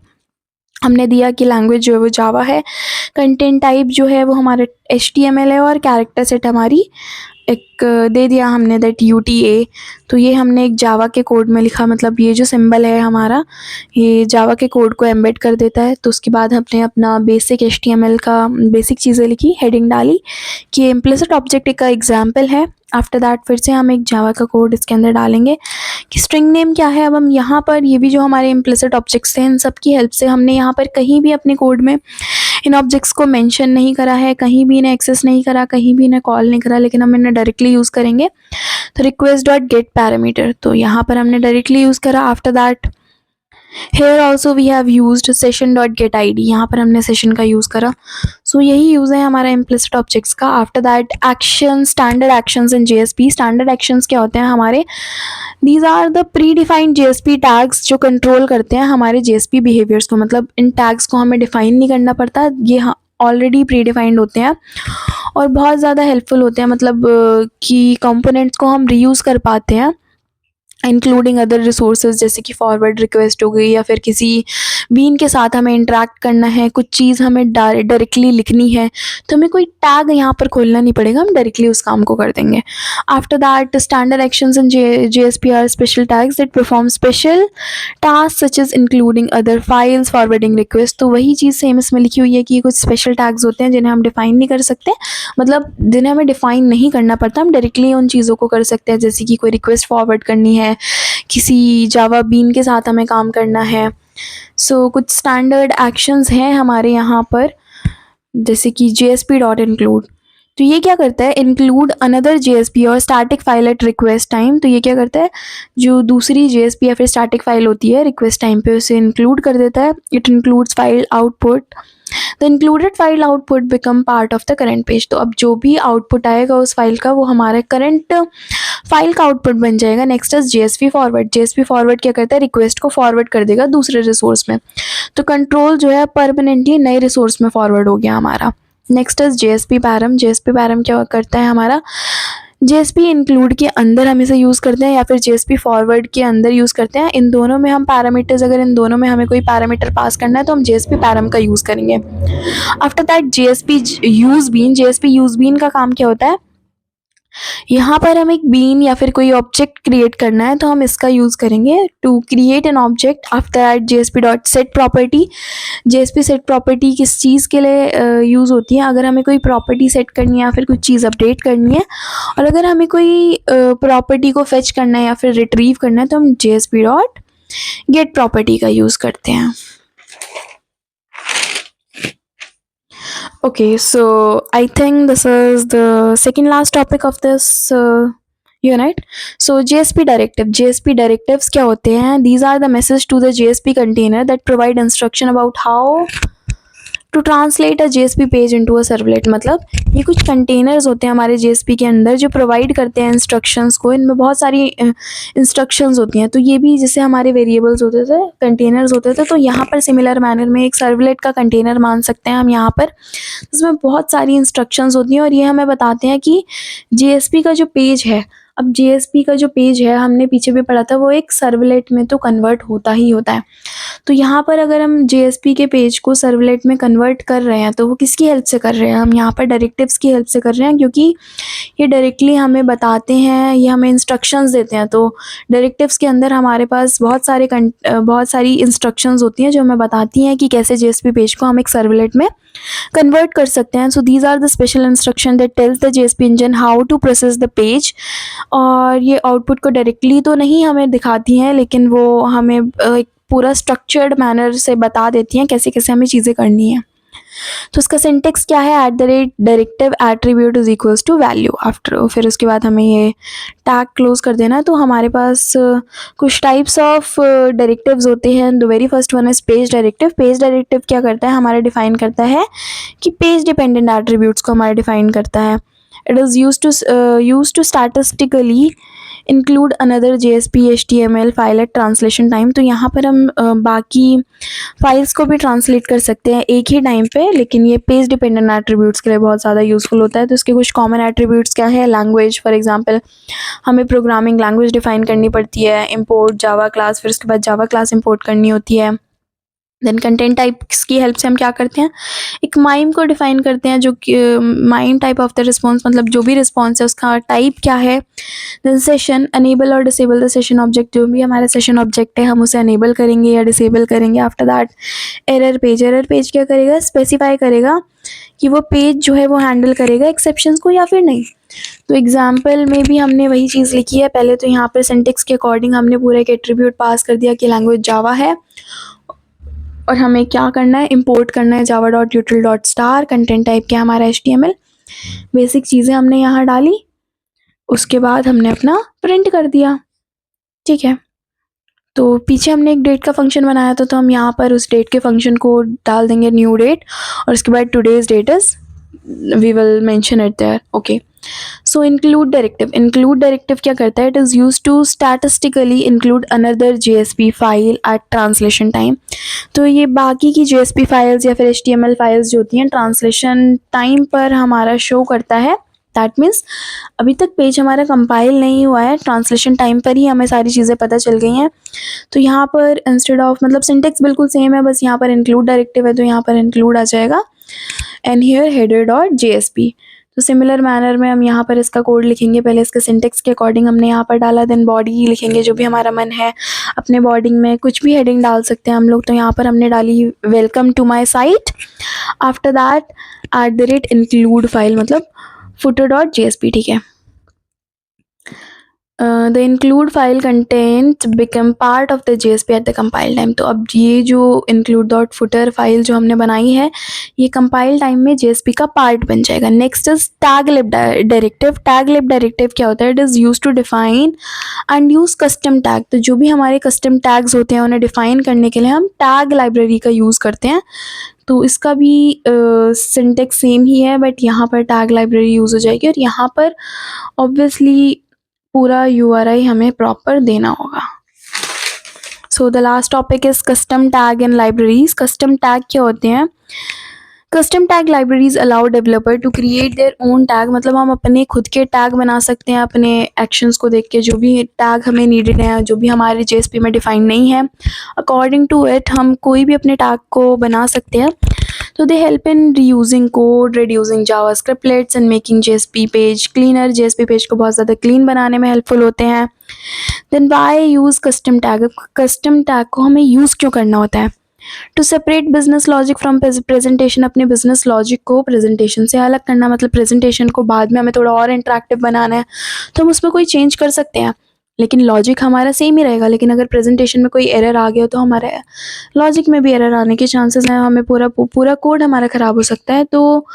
हमने दिया कि लैंग्वेज जो है वो जावा है, कंटेंट टाइप जो है वो हमारा HTML है और कैरेक्टर सेट हमारी एक दे दिया हमने दैट UTA। तो ये हमने एक जावा के कोड में लिखा, मतलब ये जो सिंबल है हमारा ये जावा के कोड को एम्बेड कर देता है। तो उसके बाद हमने अपना बेसिक HTML का बेसिक चीज़ें लिखी, हेडिंग डाली कि इम्प्लिसिट ऑब्जेक्ट का एग्जाम्पल है। आफ्टर दैट फिर से हम एक जावा का कोड इसके अंदर डालेंगे कि स्ट्रिंग नेम क्या है। अब हम यहाँ पर ये भी जो हमारे इम्प्लिसिट ऑब्जेक्ट्स हैं इन सब की हेल्प से हमने यहाँ पर कहीं भी अपने कोड में इन ऑब्जेक्ट्स को मेंशन नहीं करा है, कहीं भी इन्हें एक्सेस नहीं करा, कहीं भी इन्हें कॉल नहीं करा, लेकिन हम इन्हें डायरेक्टली यूज़ करेंगे। तो रिक्वेस्ट डॉट गेट पैरामीटर, तो यहाँ पर हमने डायरेक्टली यूज़ करा। After that here also we have used session dot get ID, यहाँ पर हमने सेशन का यूज़ करा। सो यही यूज़ है हमारा इम्प्लिसिट ऑब्जेक्ट्स का। After that action, standard actions in JSP। Standard actions क्या होते हैं हमारे, these are the predefined JSP tags जो कंट्रोल करते हैं हमारे JSP बिहेवियर्स को। मतलब इन टैग्स को हमें डिफाइन नहीं करना पड़ता, ये ऑलरेडी प्री डिफाइंड होते हैं और बहुत ज़्यादा हेल्पफुल होते हैं। मतलब कि कंपोनेंट्स को हम रीयूज़ कर पाते हैं इंक्लूडिंग अदर रिसोर्सेज, जैसे कि फॉरवर्ड रिक्वेस्ट हो गई, या फिर किसी बीन के साथ हमें इंटरेक्ट करना है, कुछ चीज़ हमें डायरेक्टली लिखनी है तो हमें कोई टैग यहाँ पर खोलना नहीं पड़ेगा, हम डायरेक्टली उस काम को कर देंगे। After that standard actions in JSP are special tags that perform special task such as including other files forwarding request. तो वही चीज़ सेम इसमें लिखी हुई है कि कुछ स्पेशल टैग्स होते हैं जिन्हें हम डिफाइन नहीं कर सकते, मतलब जिन्हें हमें डिफाइन नहीं करना पड़ता, हम डायरेक्टली उन चीज़ों को कर सकते हैं। जैसे कि कोई रिक्वेस्ट फॉरवर्ड करनी है, किसी जावा बीन के साथ हमें काम करना है। सो कुछ स्टैंडर्ड एक्शंस हैं हमारे यहाँ पर, जैसे कि JSP डॉट इंक्लूड। तो ये क्या करता है, इंक्लूड अनदर JSP और static file eight request time. तो ये क्या करता है, जो दूसरी JSP या फिर स्टैटिक फाइल होती है रिक्वेस्ट टाइम पे उसे इंक्लूड कर देता है। It includes file output, the included file output become part of the current page. तो अब जो भी आउटपुट आएगा उस फाइल का वो हमारे करंट फाइल का आउटपुट बन जाएगा। Next is JSP forward. JSP forward क्या करता है, रिक्वेस्ट को फॉरवर्ड कर देगा दूसरे रिसोर्स में, तो कंट्रोल जो है परमानेंटली नए रिसोर्स में फॉरवर्ड हो गया हमारा। Next is JSP param. JSP param क्या करता है हमारा, JSP इंक्लूड के अंदर हम इसे यूज़ करते हैं या फिर JSP फॉरवर्ड के अंदर यूज़ करते हैं। इन दोनों में हम पैरामीटर्स, अगर इन दोनों में हमें कोई पैरामीटर पास करना है तो हम JSP पैरम का यूज़ करेंगे। After that JSP use bean. JSP use bean का काम क्या होता है, यहाँ पर हम एक बीन या फिर कोई ऑब्जेक्ट क्रिएट करना है तो हम इसका यूज़ करेंगे to create an object. After that JSP dot set property. JSP set property किस चीज़ के लिए यूज़ होती है, अगर हमें कोई प्रॉपर्टी सेट करनी है या फिर कुछ चीज़ अपडेट करनी है, और अगर हमें कोई प्रॉपर्टी को फेच करना है या फिर रिट्रीव करना है तो हम JSP डॉट गेट प्रॉपर्टी का यूज़ करते हैं। Okay, so I think this is the second last topic of this unit. So JSP directive. JSP directives क्या होते हैं? These are the message to the JSP container that provide instruction about how to translate a JSP page into a servlet, मतलब ये कुछ containers होते हैं हमारे JSP के अंदर जो प्रोवाइड करते हैं इंस्ट्रक्शंस को। इनमें बहुत सारी इंस्ट्रक्शंस होती हैं, तो ये भी जैसे हमारे वेरिएबल्स होते थे, कंटेनर्स होते थे, तो यहाँ पर सिमिलर मैनर में एक सर्वलेट का कंटेनर मान सकते हैं हम यहाँ पर। इसमें बहुत सारी इंस्ट्रक्शंस होती हैं और ये हमें बताते हैं कि जेएसपी का जो पेज है, अब जेएसपी का जो पेज है हमने पीछे भी पढ़ा था, वो एक सर्वलेट में तो कन्वर्ट होता ही होता है। तो यहाँ पर अगर हम जेएसपी के पेज को सर्वलेट में कन्वर्ट कर रहे हैं तो वो किसकी हेल्प से कर रहे हैं? हम यहाँ पर डायरेक्टिव्स की हेल्प से कर रहे हैं, क्योंकि ये डायरेक्टली हमें बताते हैं, ये हमें इंस्ट्रक्शंस देते हैं। तो डायरेक्टिव्स के अंदर हमारे पास बहुत सारी इंस्ट्रक्शंस होती हैं जो हमें बताती हैं कि कैसे जेएसपी पेज को हम एक सर्वलेट में कन्वर्ट कर सकते हैं। So these are the special instruction that tells the JSP engine how to process the page. और ये आउटपुट को डायरेक्टली तो नहीं हमें दिखाती हैं, लेकिन वो हमें एक पूरा स्ट्रक्चर्ड मैनर से बता देती हैं कैसे कैसे हमें चीज़ें करनी है। तो इसका सिंटेक्स क्या है? At the rate directive attribute is equals to value after, फिर उसके बाद हमें ये टैग क्लोज कर देना है। तो हमारे पास कुछ टाइप्स ऑफ डायरेक्टिव्स होते हैं। The very first one is page directive. Page directive क्या करता है? हमारा डिफाइन करता है कि पेज डिपेंडेंट एट्रीब्यूट्स को हमारा डिफाइन करता है। It is use to statistically include another JSP HTML file at translation time. तो यहाँ पर हम बाकी फाइल्स को भी ट्रांसलेट कर सकते हैं एक ही टाइम पे, लेकिन ये पेज डिपेंडेंट एट्रीब्यूट्स के लिए बहुत ज़्यादा यूज़फुल होता है। तो इसके कुछ कॉमन एट्रीब्यूट्स क्या है? लैंग्वेज, फॉर एग्जांपल हमें प्रोग्रामिंग लैंग्वेज डिफाइन करनी पड़ती है, इंपोर्ट जावा क्लास, फिर उसके बाद जावा क्लास इंपोर्ट करनी होती है। देन कंटेंट टाइप्स की हेल्प से हम क्या करते हैं? एक माइम को डिफाइन करते हैं, जो कि mime type of the response, मतलब जो भी रिस्पॉन्स है उसका टाइप क्या है। देन सेशन, अनेबल और डिसेबल द सेशन ऑब्जेक्ट, जो भी हमारा सेशन ऑब्जेक्ट है हम उसे अनेबल करेंगे या डिसेबल करेंगे। After that error page, error page क्या करेगा? स्पेसिफाई करेगा कि वो पेज जो है वो हैंडल करेगा एक्सेप्शंस को या फिर नहीं। तो एग्जाम्पल में भी हमने वही चीज़ लिखी है। पहले तो यहाँ पर सिंटेक्स के अकॉर्डिंग हमने पूरा एक एट्रीब्यूट पास कर दिया कि लैंग्वेज जावा है, और हमें क्या करना है? इंपोर्ट करना है java.util.star। कंटेंट टाइप क्या हमारा HTML। बेसिक चीज़ें हमने यहाँ डाली, उसके बाद हमने अपना प्रिंट कर दिया। ठीक है, तो पीछे हमने एक डेट का फंक्शन बनाया था, तो हम यहाँ पर उस डेट के फंक्शन को डाल देंगे न्यू डेट, और उसके बाद today's date is we will mention it there. Okay, so include directive. Include directive क्या करता है? It is use to statistically include another JSP file at translation time. तो ये बाकी की JSP फाइल्स या फिर HTML फाइल्स जो होती हैं ट्रांसलेशन टाइम पर हमारा शो करता है। दैट मीन्स अभी तक पेज हमारा कंपाइल नहीं हुआ है, ट्रांसलेशन टाइम पर ही हमें सारी चीज़ें पता चल गई हैं। तो यहाँ पर इंस्टेड ऑफ, मतलब सिंटेक्स बिल्कुल सेम है, बस यहाँ पर इंक्लूड डायरेक्टिव है तो यहाँ पर इंक्लूड आ जाएगा, and here header dot JSP। तो सिमिलर मैनर में हम यहाँ पर इसका कोड लिखेंगे। पहले इसके सिंटेक्स के अकॉर्डिंग हमने यहाँ पर डाला, देन बॉडी लिखेंगे जो भी हमारा मन है। अपने बॉडी में कुछ भी हेडिंग डाल सकते हैं हम लोग, तो यहाँ पर हमने डाली welcome to my site. After that at the rate include file, मतलब footer.jsp। ठीक है, the include file content become part of the JSP at the compile time. तो अब ये जो इंक्लूड डॉट फुटर फाइल जो हमने बनाई है, ये कंपाइल टाइम में JSP का पार्ट बन जाएगा। Next is tag lib directive. Tag lib directive क्या होता है? It is use to define and use custom tag. तो जो भी हमारे कस्टम टैग्स होते हैं उन्हें डिफाइन करने के लिए हम टैग लाइब्रेरी का यूज़ करते हैं। तो इसका भी सिंटेक्स सेम ही है, बट यहाँ पर टैग लाइब्रेरी यूज़ हो जाएगी, और यहाँ पर ऑब्वियसली पूरा URI हमें प्रॉपर देना होगा। So the last topic is custom tag and libraries. Custom tag क्या होते हैं? Custom tag libraries allow developer to create their own tag, मतलब हम अपने खुद के टैग बना सकते हैं अपने एक्शंस को देख के। जो भी टैग हमें नीडेड है, जो भी हमारे JSP में डिफाइन नहीं है, अकॉर्डिंग टू इट हम कोई भी अपने टैग को बना सकते हैं। तो they help in reusing code, reducing javascriptlets and making JSP page cleaner. JSP page को बहुत ज़्यादा क्लीन बनाने में हेल्पफुल होते हैं। Then why use custom tag. Custom tag को हमें यूज़ क्यों करना होता है? To separate business logic from presentation. अपने बिजनेस लॉजिक को प्रेजेंटेशन से अलग करना, मतलब प्रेजेंटेशन को बाद में हमें थोड़ा और इंटरेक्टिव बनाना है तो हम उसमें कोई चेंज कर सकते हैं, लेकिन लॉजिक हमारा सेम ही रहेगा। लेकिन अगर प्रेजेंटेशन में कोई एरर आ गया तो हमारे लॉजिक में भी एरर आने के चांसेस हैं, हमें पूरा कोड हमारा ख़राब हो सकता है। तो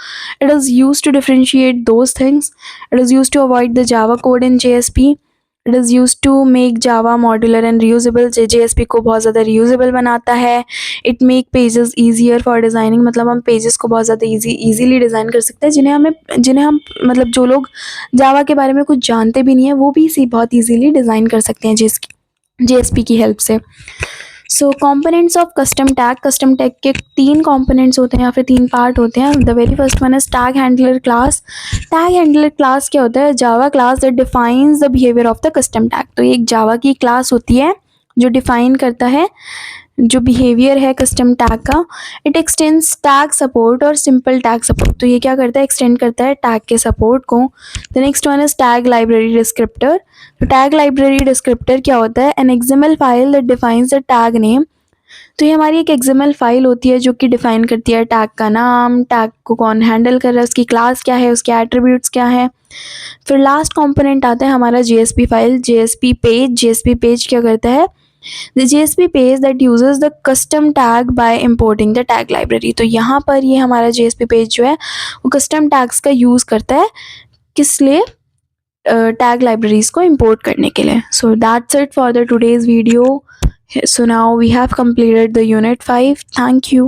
it is use to differentiate those things. It is use to avoid the Java code in JSP। It is use to make Java modular and reusable. JSP को बहुत ज़्यादा रीयूजेबल बनाता है। It make pages easier for designing, मतलब हम pages को बहुत ज़्यादा ईजीली डिज़ाइन कर सकते हैं, जिन्हें हम मतलब जो लोग जावा के बारे में कुछ जानते भी नहीं है वो भी इसी बहुत ईजीली डिज़ाइन कर सकते हैं जेएसपी की हेल्प से। सो कंपोनेंट्स ऑफ कस्टम टैग के 3 कंपोनेंट्स होते हैं या फिर 3 पार्ट होते हैं। The very first one is tag handler class. Tag handler class क्या होता है? Java class that defines the behaviour of the custom tag. तो एक जावा की क्लास होती है जो डिफाइन करता है जो बिहेवियर है कस्टम टैग का। इट एक्सटेंड्स टैग सपोर्ट और सिंपल टैग सपोर्ट। तो ये क्या करता है? एक्सटेंड करता है टैग के सपोर्ट को। The next one is tag library descriptor. तो टैग लाइब्रेरी डिस्क्रिप्टर क्या होता है? An XML file that defines the tag name. तो ये हमारी एक एक्सएमएल फाइल होती है जो कि डिफाइन करती है टैग का नाम, टैग को कौन हैंडल कर रहा है, उसकी क्लास क्या है, उसके एट्रीब्यूट्स क्या है। फिर लास्ट कंपोनेंट आता है हमारा JSP file, JSP page. JSP page क्या करता है? The JSP page that uses the custom tag by importing the tag library. तो यहाँ पर ये हमारा जेएसपी पेज जो है वो कस्टम टैग्स का यूज़ करता है, किस लिए? टैग लाइब्रेरीज को इंपोर्ट करने के लिए। So that's it for the today's video. So now we have completed the unit 5. Thank you.